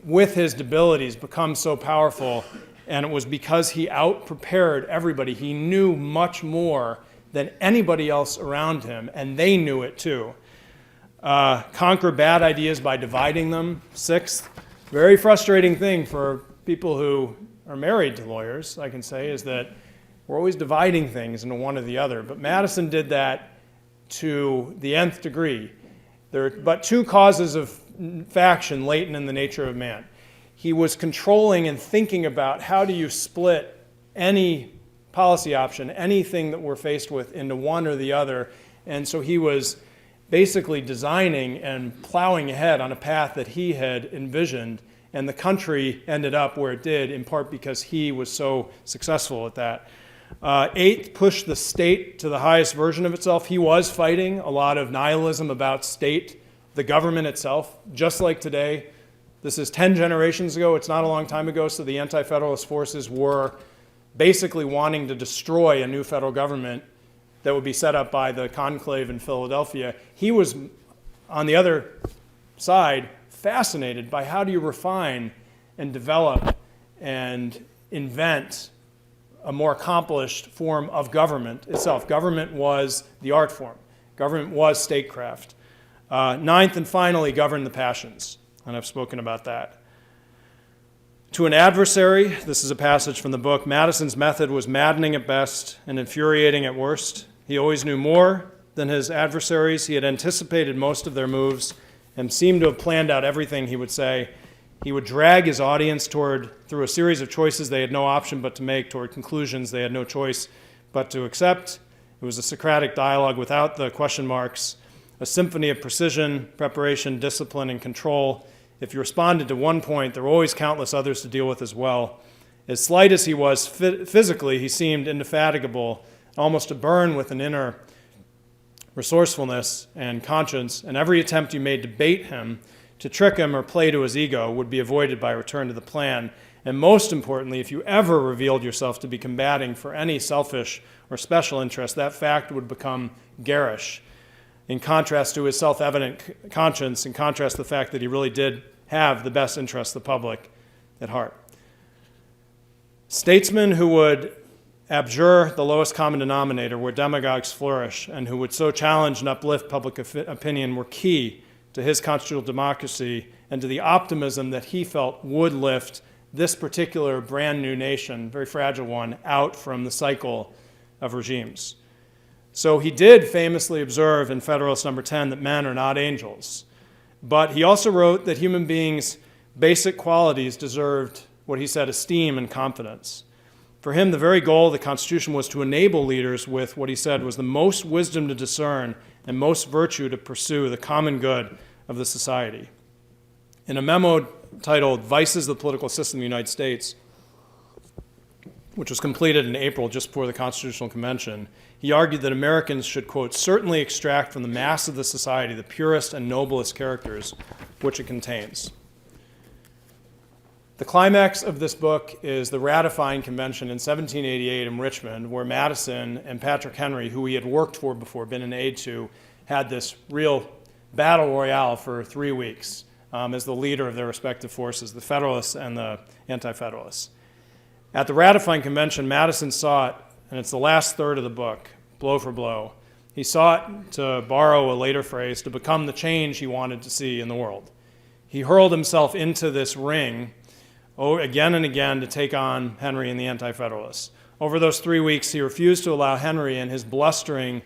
with his abilities, become so powerful? And it was because he out-prepared everybody. He knew much more than anybody else around him, and they knew it too. Conquer bad ideas by dividing them. Sixth, very frustrating thing for people who are married to lawyers, I can say, is that we're always dividing things into one or the other. But Madison did that to the nth degree. There are but 2 causes of faction latent in the nature of man. He was controlling and thinking about how do you split any policy option, anything that we're faced with, into one or the other. And so he was basically designing and plowing ahead on a path that he had envisioned, and the country ended up where it did, in part because he was so successful at that. Eighth, push the state to the highest version of itself. He was fighting a lot of nihilism about state, the government itself, just like today. This is 10 generations ago. It's not a long time ago, so the anti-federalist forces were basically wanting to destroy a new federal government that would be set up by the conclave in Philadelphia. He was, on the other side, fascinated by how do you refine and develop and invent a more accomplished form of government itself. Government was the art form. Government was statecraft. Ninth and finally, govern the passions. And I've spoken about that. To an adversary, this is a passage from the book, Madison's method was maddening at best and infuriating at worst. He always knew more than his adversaries. He had anticipated most of their moves and seemed to have planned out everything he would say. He would drag his audience through a series of choices they had no option but to make, toward conclusions they had no choice but to accept. It was a Socratic dialogue without the question marks, a symphony of precision, preparation, discipline, and control. If you responded to one point, there were always countless others to deal with as well. As slight as he was physically, he seemed indefatigable, almost to burn with an inner resourcefulness and conscience, and every attempt you made to bait him, to trick him or play to his ego would be avoided by return to the plan. And most importantly, if you ever revealed yourself to be combating for any selfish or special interest, that fact would become garish. In contrast to his self-evident conscience, in contrast to the fact that he really did have the best interests of the public at heart. Statesmen who would abjure the lowest common denominator, where demagogues flourish, and who would so challenge and uplift public opinion were key to his constitutional democracy and to the optimism that he felt would lift this particular brand new nation, very fragile one, out from the cycle of regimes. So he did famously observe in Federalist Number 10 that men are not angels. But he also wrote that human beings basic qualities deserved what he said, esteem and confidence. For him, the very goal of the Constitution was to enable leaders with what he said was the most wisdom to discern and most virtue to pursue the common good of the society. In a memo titled Vices of the Political System of the United States, which was completed in April just before the Constitutional Convention, he argued that Americans should, quote, certainly extract from the mass of the society the purest and noblest characters which it contains. The climax of this book is the ratifying convention in 1788 in Richmond, where Madison and Patrick Henry, who he had worked for before, been an aide to, had this real battle royale for 3 weeks as the leader of their respective forces, the Federalists and the Anti-Federalists. At the ratifying convention, Madison sought, and it's the last third of the book, blow for blow, he sought, to borrow a later phrase, to become the change he wanted to see in the world. He hurled himself into this ring again and again to take on Henry and the Anti-Federalists. Over those 3 weeks, he refused to allow Henry and his blustering,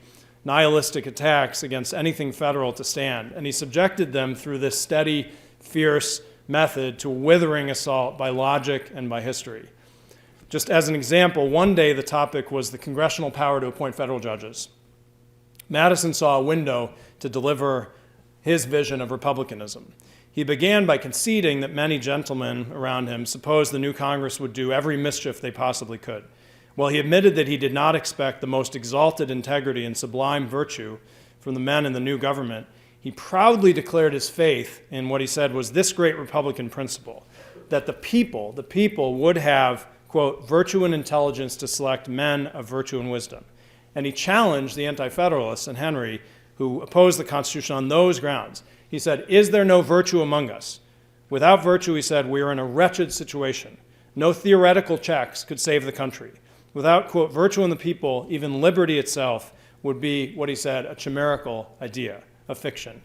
nihilistic attacks against anything federal to stand, and he subjected them through this steady, fierce method to a withering assault by logic and by history. Just as an example, one day the topic was the congressional power to appoint federal judges. Madison saw a window to deliver his vision of republicanism. He began by conceding that many gentlemen around him supposed the new Congress would do every mischief they possibly could. While he admitted that he did not expect the most exalted integrity and sublime virtue from the men in the new government, he proudly declared his faith in what he said was this great Republican principle, that the people would have, quote, virtue and intelligence to select men of virtue and wisdom. And he challenged the Anti-Federalists and Henry, who opposed the Constitution on those grounds. He said, is there no virtue among us? Without virtue, he said, we are in a wretched situation. No theoretical checks could save the country. Without, quote, virtue in the people, even liberty itself would be, what he said, a chimerical idea, a fiction.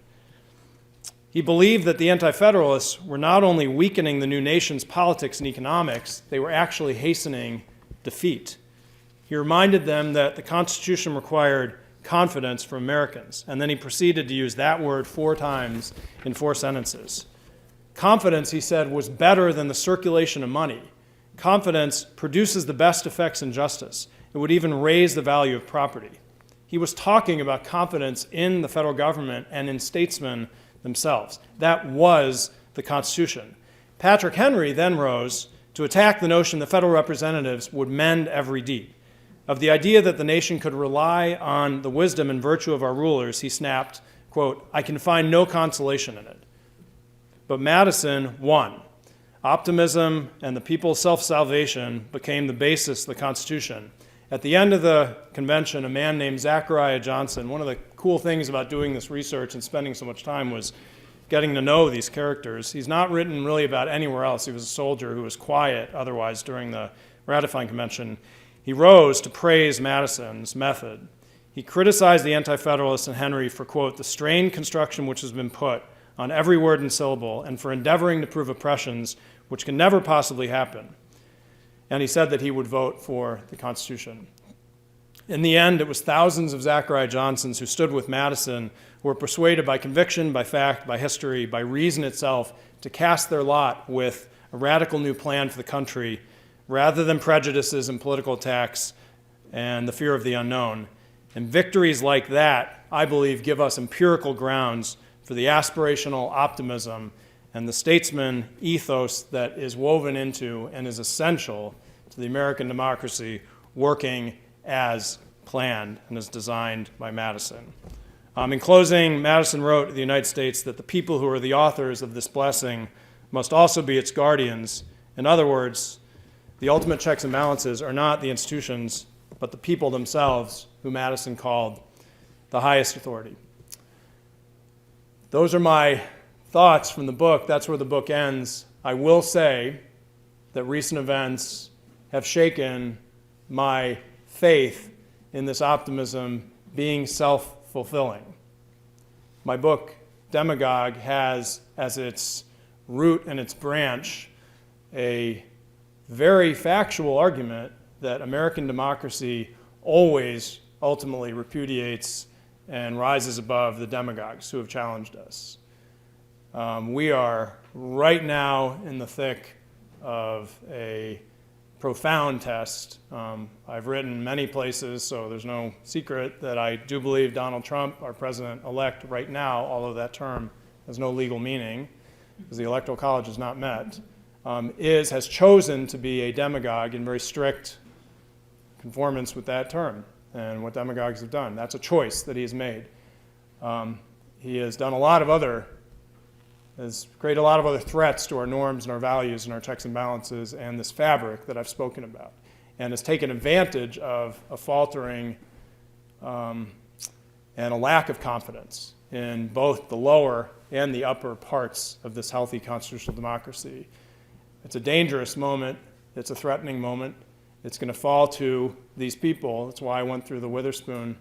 He believed that the Anti-Federalists were not only weakening the new nation's politics and economics, they were actually hastening defeat. He reminded them that the Constitution required confidence for Americans, and then he proceeded to use that word 4 times in 4 sentences. Confidence, he said, was better than the circulation of money. Confidence produces the best effects in justice. It would even raise the value of property. He was talking about confidence in the federal government and in statesmen themselves. That was the Constitution. Patrick Henry then rose to attack the notion that federal representatives would mend every deed. Of the idea that the nation could rely on the wisdom and virtue of our rulers, he snapped, quote, I can find no consolation in it. But Madison won. Optimism and the people's self-salvation became the basis of the Constitution. At the end of the convention, a man named Zachariah Johnson, one of the cool things about doing this research and spending so much time was getting to know these characters. He's not written really about anywhere else. He was a soldier who was quiet otherwise during the ratifying convention. He rose to praise Madison's method. He criticized the Anti-Federalists and Henry for, quote, the strained construction which has been put on every word and syllable and for endeavoring to prove oppressions which can never possibly happen. And he said that he would vote for the Constitution. In the end, it was thousands of Zachariah Johnsons who stood with Madison, who were persuaded by conviction, by fact, by history, by reason itself, to cast their lot with a radical new plan for the country, rather than prejudices and political attacks and the fear of the unknown. And victories like that, I believe, give us empirical grounds for the aspirational optimism and the statesman ethos that is woven into and is essential to the American democracy working as planned and as designed by Madison. In closing, Madison wrote to the United States that the people who are the authors of this blessing must also be its guardians. In other words, the ultimate checks and balances are not the institutions, but the people themselves, who Madison called the highest authority. Those are my thoughts from the book. That's where the book ends. I will say that recent events have shaken my faith in this optimism being self-fulfilling. My book, Demagogue, has as its root and its branch a very factual argument that American democracy always ultimately repudiates and rises above the demagogues who have challenged us. We are right now in the thick of a profound test. I've written many places, so there's no secret that I do believe Donald Trump, our president-elect right now, although that term has no legal meaning because the Electoral College is not met, has chosen to be a demagogue in very strict conformance with that term and what demagogues have done. That's a choice that he has made. He has done has created a lot of other threats to our norms and our values and our checks and balances and this fabric that I've spoken about, and has taken advantage of a faltering and a lack of confidence in both the lower and the upper parts of this healthy constitutional democracy. It's a dangerous moment. It's a threatening moment. It's going to fall to these people. That's why I went through the Witherspoon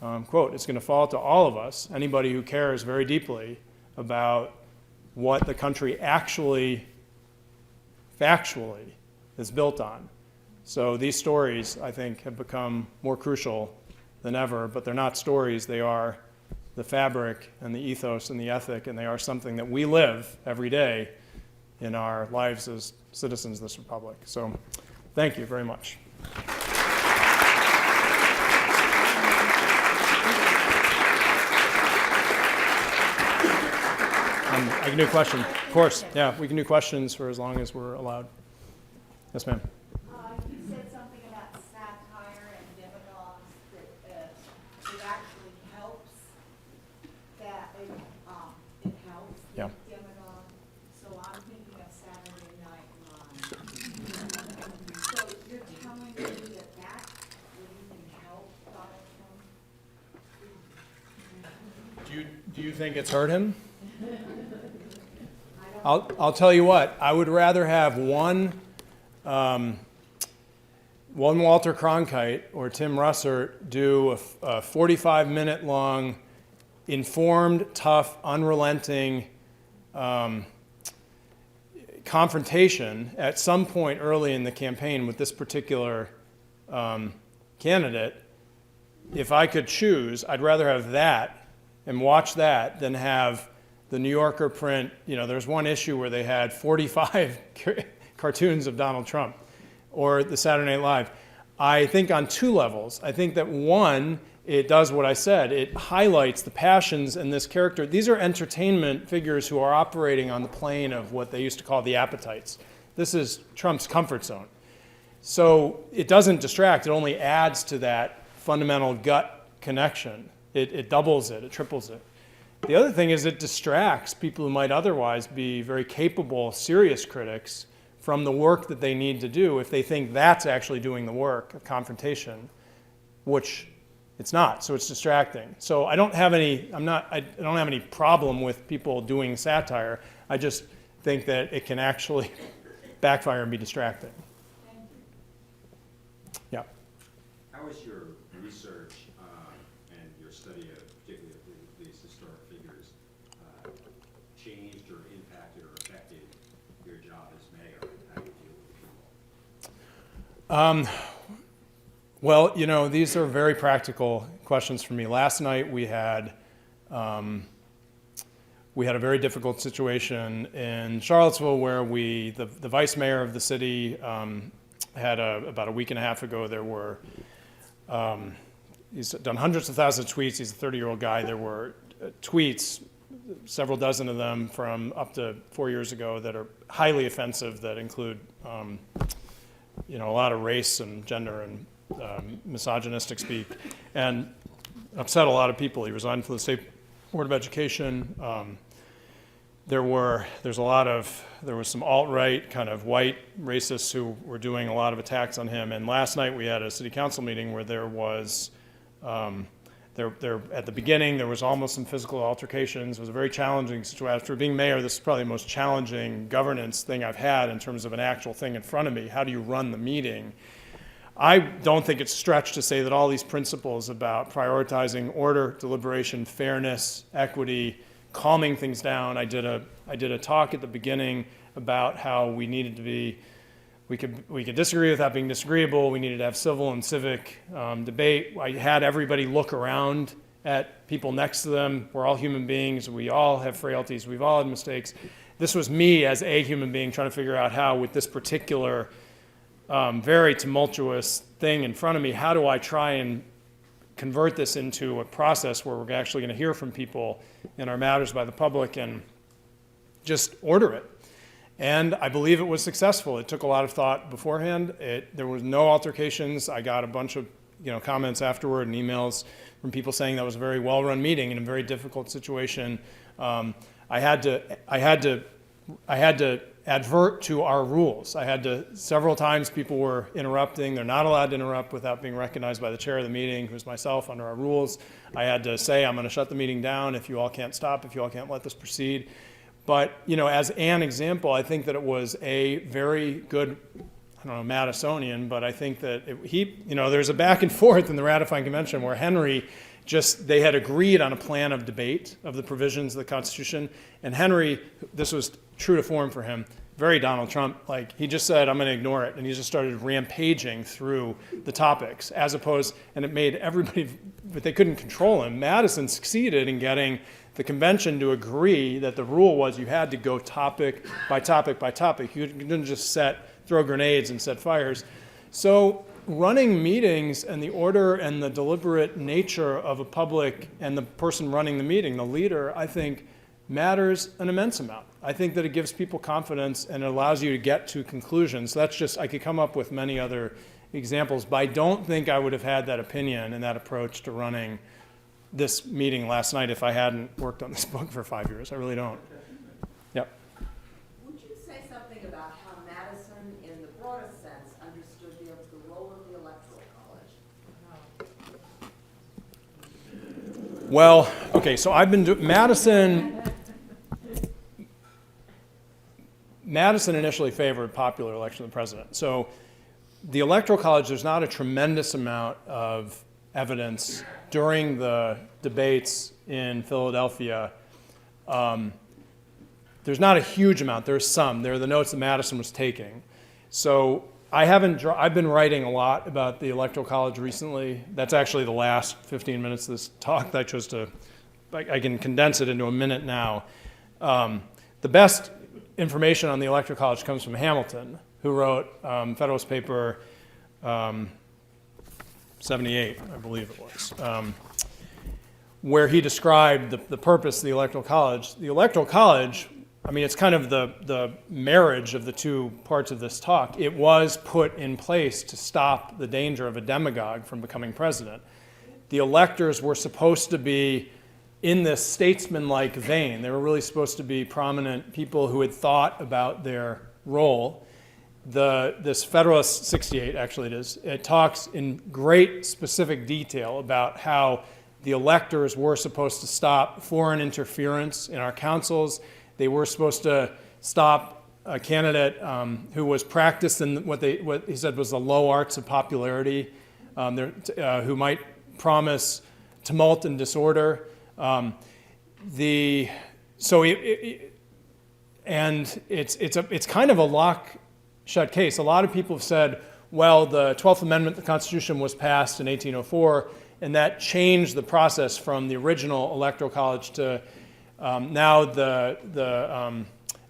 quote. It's going to fall to all of us, anybody who cares very deeply about what the country actually, factually, is built on. So these stories, I think, have become more crucial than ever, but they're not stories. They are the fabric and the ethos and the ethic, and they are something that we live every day in our lives as citizens of this republic. So thank you very much. I can do a question. Of course, yeah, we can do questions for as long as we're allowed. Yes, ma'am. You said something about satire and demagogues, that it actually helps, that it helps the Yeah. demagogue. So I'm thinking of Saturday Night Live. So you're telling me that would even help Donald Trump? Do you think it's hurt him? I'll tell you what. I would rather have one Walter Cronkite or Tim Russert do a 45-minute long, informed, tough, unrelenting confrontation at some point early in the campaign with this particular candidate. If I could choose, I'd rather have that and watch that than have the New Yorker print. There's one issue where they had 45 cartoons of Donald Trump, or the Saturday Night Live. I think on two levels. I think that one, it does what I said. It highlights the passions in this character. These are entertainment figures who are operating on the plane of what they used to call the appetites. This is Trump's comfort zone. So it doesn't distract. It only adds to that fundamental gut connection. It doubles it. It triples it. The other thing is it distracts people who might otherwise be very capable, serious critics from the work that they need to do if they think that's actually doing the work of confrontation, which it's not. So it's distracting. So I don't have any problem with people doing satire. I just think that it can actually backfire and be distracting. Yeah. How has your research and your study of particularly of these historic figures changed or impacted or affected your job as mayor and how you deal with people? Well, these are very practical questions for me. Last night we had a very difficult situation in Charlottesville where the vice mayor of the city had about a week and a half ago, there were, he's done hundreds of thousands of tweets. He's a 30-year-old guy. There were tweets, several dozen of them from up to 4 years ago that are highly offensive, that include a lot of race and gender and misogynistic speak, and upset a lot of people. He resigned from the State Board of Education. There was some alt-right kind of white racists who were doing a lot of attacks on him. And last night we had a city council meeting where there was, at the beginning there was almost some physical altercations. It was a very challenging situation. After being mayor, this is probably the most challenging governance thing I've had in terms of an actual thing in front of me. How do you run the meeting? I don't think it's a stretch to say that all these principles about prioritizing order, deliberation, fairness, equity, calming things down. I did a talk at the beginning about how we needed to be, we could disagree without being disagreeable. We needed to have civil and civic debate. I had everybody look around at people next to them. We're all human beings. We all have frailties. We've all had mistakes. This was me as a human being trying to figure out how, with this particular very tumultuous thing in front of me, how do I try and convert this into a process where we're actually going to hear from people in our Matters by the Public and just order it. And I believe it was successful. It took a lot of thought beforehand. There was no altercations. I got a bunch of comments afterward and emails from people saying that was a very well-run meeting in a very difficult situation. I had to advert to our rules. Several times people were interrupting. They're not allowed to interrupt without being recognized by the chair of the meeting, who's myself, under our rules. I had to say, I'm going to shut the meeting down if you all can't stop, if you all can't let this proceed. But, as an example, I think that it was a very good, I don't know, Madisonian, but I think that there's a back and forth in the ratifying convention where Henry they had agreed on a plan of debate of the provisions of the Constitution. And Henry, this was true to form for him, very Donald Trump, he just said, I'm going to ignore it. And he just started rampaging through the topics and it made everybody, but they couldn't control him. Madison succeeded in getting the convention to agree that the rule was you had to go topic by topic by topic. You didn't just throw grenades and set fires. So running meetings and the order and the deliberate nature of a public and the person running the meeting, the leader, I think matters an immense amount. I think that it gives people confidence and it allows you to get to conclusions. I could come up with many other examples, but I don't think I would have had that opinion and that approach to running this meeting last night if I hadn't worked on this book for 5 years. I really don't. Yep. Would you say something about how Madison, in the broadest sense, understood the role of the Electoral College? Well, okay, so I've been Madison initially favored popular election of the president. So the Electoral College, there's not a tremendous amount of evidence during the debates in Philadelphia. There's not a huge amount. There's some. There are the notes that Madison was taking. So I've been writing a lot about the Electoral College recently. That's actually the last 15 minutes of this talk that I chose I can condense it into a minute now. The best information on the Electoral College comes from Hamilton, who wrote Federalist Paper 78, I believe it was, where he described the purpose of the Electoral College. The Electoral College, it's kind of the marriage of the two parts of this talk. It was put in place to stop the danger of a demagogue from becoming president. The electors were supposed to be in this statesman-like vein. They were really supposed to be prominent people who had thought about their role. This Federalist 68, actually it talks in great specific detail about how the electors were supposed to stop foreign interference in our councils. They were supposed to stop a candidate who was practiced in what he said was the low arts of popularity, who might promise tumult and disorder. It's kind of a lock-shut case. A lot of people have said, well, the 12th Amendment to the Constitution was passed in 1804, and that changed the process from the original Electoral College to now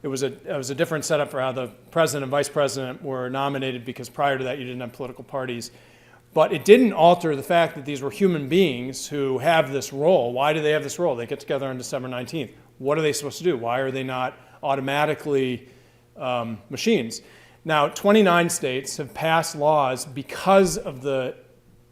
it was a different setup for how the president and vice president were nominated, because prior to that you didn't have political parties. But it didn't alter the fact that these were human beings who have this role. Why do they have this role? They get together on December 19th. What are they supposed to do? Why are they not automatically machines? Now, 29 states have passed laws because of the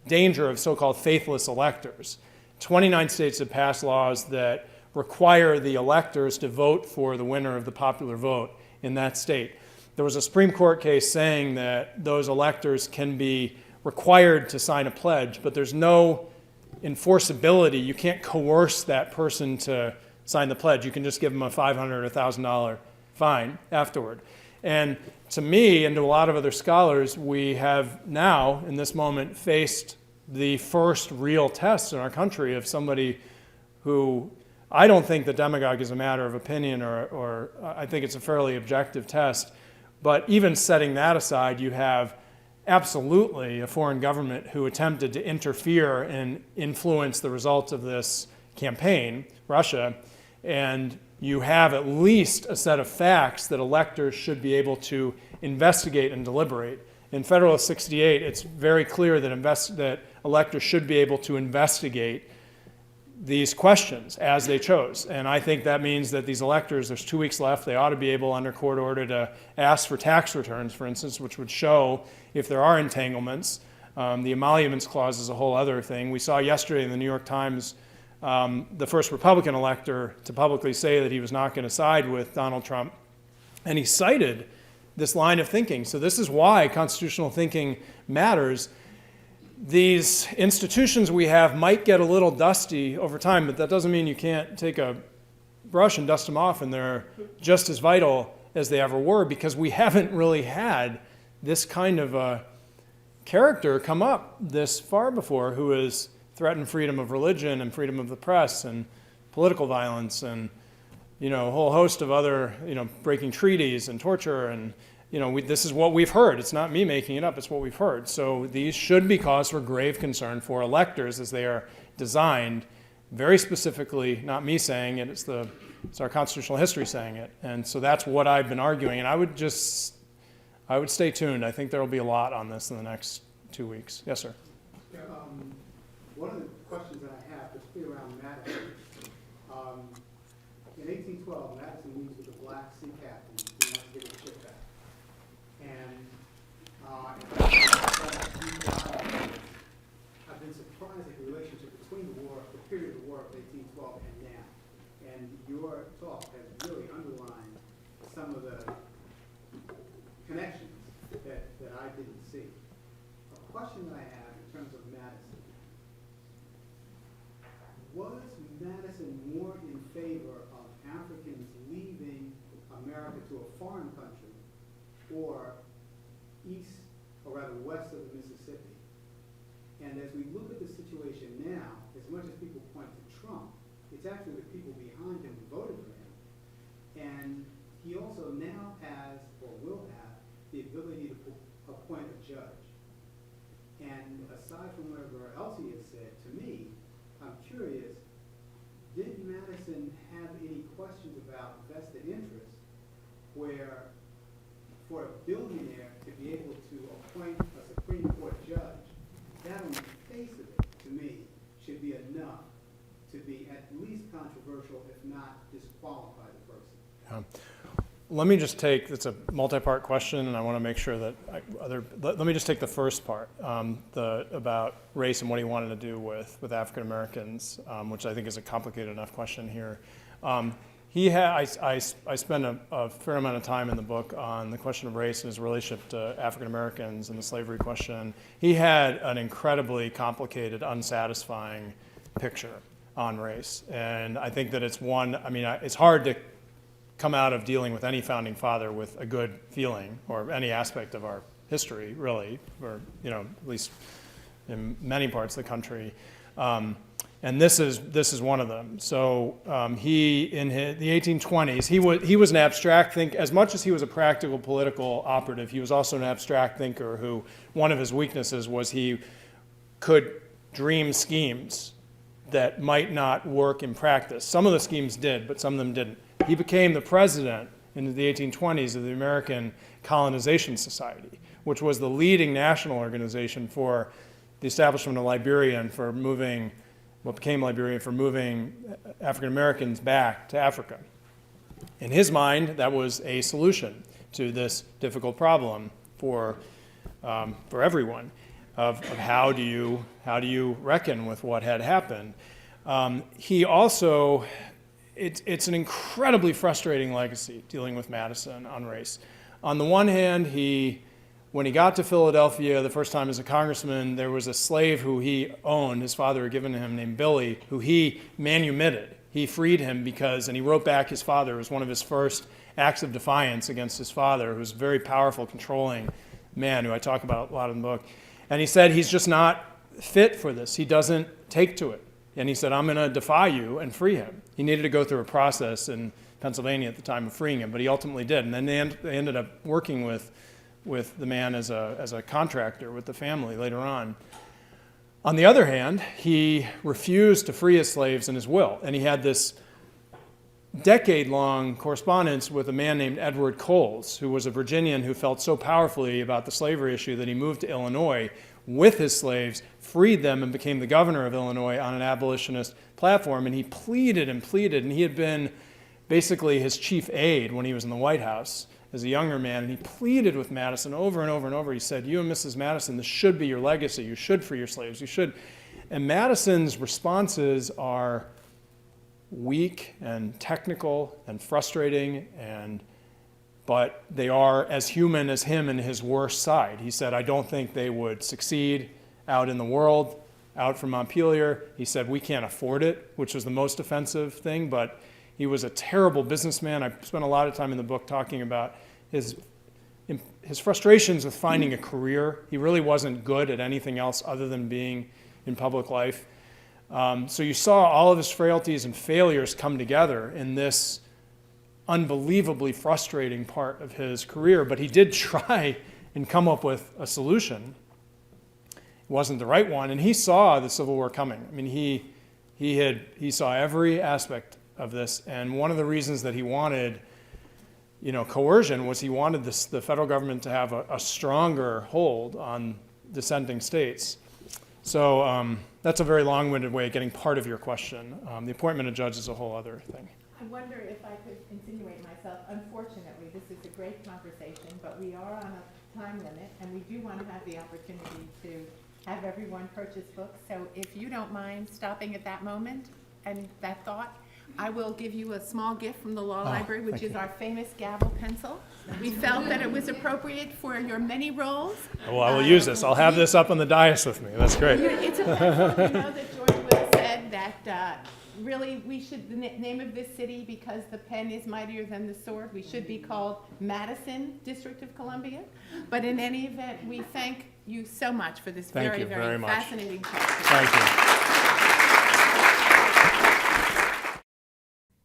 danger of so-called faithless electors. 29 states have passed laws that require the electors to vote for the winner of the popular vote in that state. There was a Supreme Court case saying that those electors can be required to sign a pledge, but there's no enforceability. You can't coerce that person to sign the pledge. You can just give them a $500 or $1,000 fine afterward. And to me and to a lot of other scholars, we have now, in this moment, faced the first real test in our country of somebody who, I don't think the demagogue is a matter of opinion, or I think it's a fairly objective test. But even setting that aside, you have absolutely a foreign government who attempted to interfere and influence the results of this campaign, Russia, and you have at least a set of facts that electors should be able to investigate and deliberate. In Federalist 68, it's very clear that electors should be able to investigate these questions as they chose. And I think that means that these electors, there's 2 weeks left, they ought to be able, under court order, to ask for tax returns, for instance, which would show if there are entanglements. The emoluments clause is a whole other thing. We saw yesterday in the New York Times the first Republican elector to publicly say that he was not going to side with Donald Trump. And he cited this line of thinking. So this is why constitutional thinking matters. These institutions we have might get a little dusty over time, but that doesn't mean you can't take a brush and dust them off, and they're just as vital as they ever were, because we haven't really had this kind of a character come up this far before who has threatened freedom of religion and freedom of the press and political violence and, a whole host of other, breaking treaties and torture and, this is what we've heard. It's not me making it up. It's what we've heard. So these should be cause for grave concern for electors as they are designed very specifically, not me saying it, it's our constitutional history saying it. And so that's what I've been arguing. And I would stay tuned. I think there will be a lot on this in the next 2 weeks. Yes, sir. Yeah, one of the questions that I have, particularly around Madison, in 1812, Madison meets with the black sea captain who wants to get his ship back. And I've been surprised at the relationship between the period of the war of 1812 and now. And your talk has really underlined some of the connections that I didn't see. A question that I have in terms of Madison: was Madison more in favor of Africans leaving America to a foreign country, or east, or rather west of the Mississippi? And as we look at the situation now, as much as people point to Trump, it's actually the people behind him who voted for him. And he also now has, or will have, the ability to appoint a judge. And aside from whatever else he has said, to me, I'm curious, did Madison have any questions about vested interests where, for a billionaire to be able to appoint a Supreme Court judge, that on the face of it, to me, should be enough to be at least controversial, if not disqualify the person? Let me just it's a multi-part question, and I want to make sure that let me just take the first part, about race and what he wanted to do with African Americans, which I think is a complicated enough question here. I spend a fair amount of time in the book on the question of race and his relationship to African Americans and the slavery question. He had an incredibly complicated, unsatisfying picture on race, and I think that it's hard to come out of dealing with any founding father with a good feeling, or any aspect of our history, really, or at least in many parts of the country. And this is one of them. So he, in the 1820s, he was an abstract thinker. As much as he was a practical political operative, he was also an abstract thinker who, one of his weaknesses was he could dream schemes that might not work in practice. Some of the schemes did, but some of them didn't. He became the president in the 1820s of the American Colonization Society, which was the leading national organization for the establishment of Liberia and for moving African Americans back to Africa. In his mind, that was a solution to this difficult problem for everyone of how do you reckon with what had happened. He also, it's an incredibly frustrating legacy dealing with Madison on race. On the one hand, when he got to Philadelphia the first time as a congressman, there was a slave who he owned, his father had given to him, named Billy, who he manumitted. He freed him and he wrote back his father. It was one of his first acts of defiance against his father, who was a very powerful, controlling man who I talk about a lot in the book. And he said he's just not fit for this. He doesn't take to it. And he said, I'm going to defy you and free him. He needed to go through a process in Pennsylvania at the time of freeing him, but he ultimately did. And then they ended up working with with the man as a contractor with the family later on. On the other hand, he refused to free his slaves in his will, and he had this decade-long correspondence with a man named Edward Coles, who was a Virginian who felt so powerfully about the slavery issue that he moved to Illinois with his slaves, freed them, and became the governor of Illinois on an abolitionist platform. And he pleaded and pleaded, and he had been basically his chief aide when he was in the White House as a younger man, and he pleaded with Madison over and over and over. He said, "You and Mrs. Madison, this should be your legacy. You should free your slaves. You should." And Madison's responses are weak and technical and frustrating, but they are as human as him and his worst side. He said, "I don't think they would succeed out in the world, out from Montpelier." He said, "We can't afford it," which was the most offensive thing, but he was a terrible businessman. I spent a lot of time in the book talking about his frustrations with finding a career. He really wasn't good at anything else other than being in public life. So you saw all of his frailties and failures come together in this unbelievably frustrating part of his career, but he did try and come up with a solution. It wasn't the right one, and he saw the Civil War coming. I mean, he saw every aspect of this, and one of the reasons that he wanted, coercion was he wanted the federal government to have a stronger hold on dissenting states. So that's a very long-winded way of getting part of your question. The appointment of judge is a whole other thing. I wonder if I could insinuate myself. Unfortunately, this is a great conversation, but we are on a time limit, and we do want to have the opportunity to have everyone purchase books. So if you don't mind stopping at that moment and that thought, I will give you a small gift from the Law Library, which is our famous gavel pencil. We felt that it was appropriate for your many roles. Well, I will use this. I'll have this up on the dais with me. That's great. It's a pencil. You know that George Will said that really we should, the name of this city, because the pen is mightier than the sword, we should be called Madison, District of Columbia. But in any event, we thank you so much for this Thank you very much. fascinating talk. Thank you.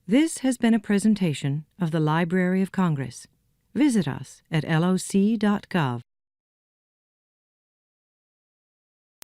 This has been a presentation of the Library of Congress. Visit us at loc.gov.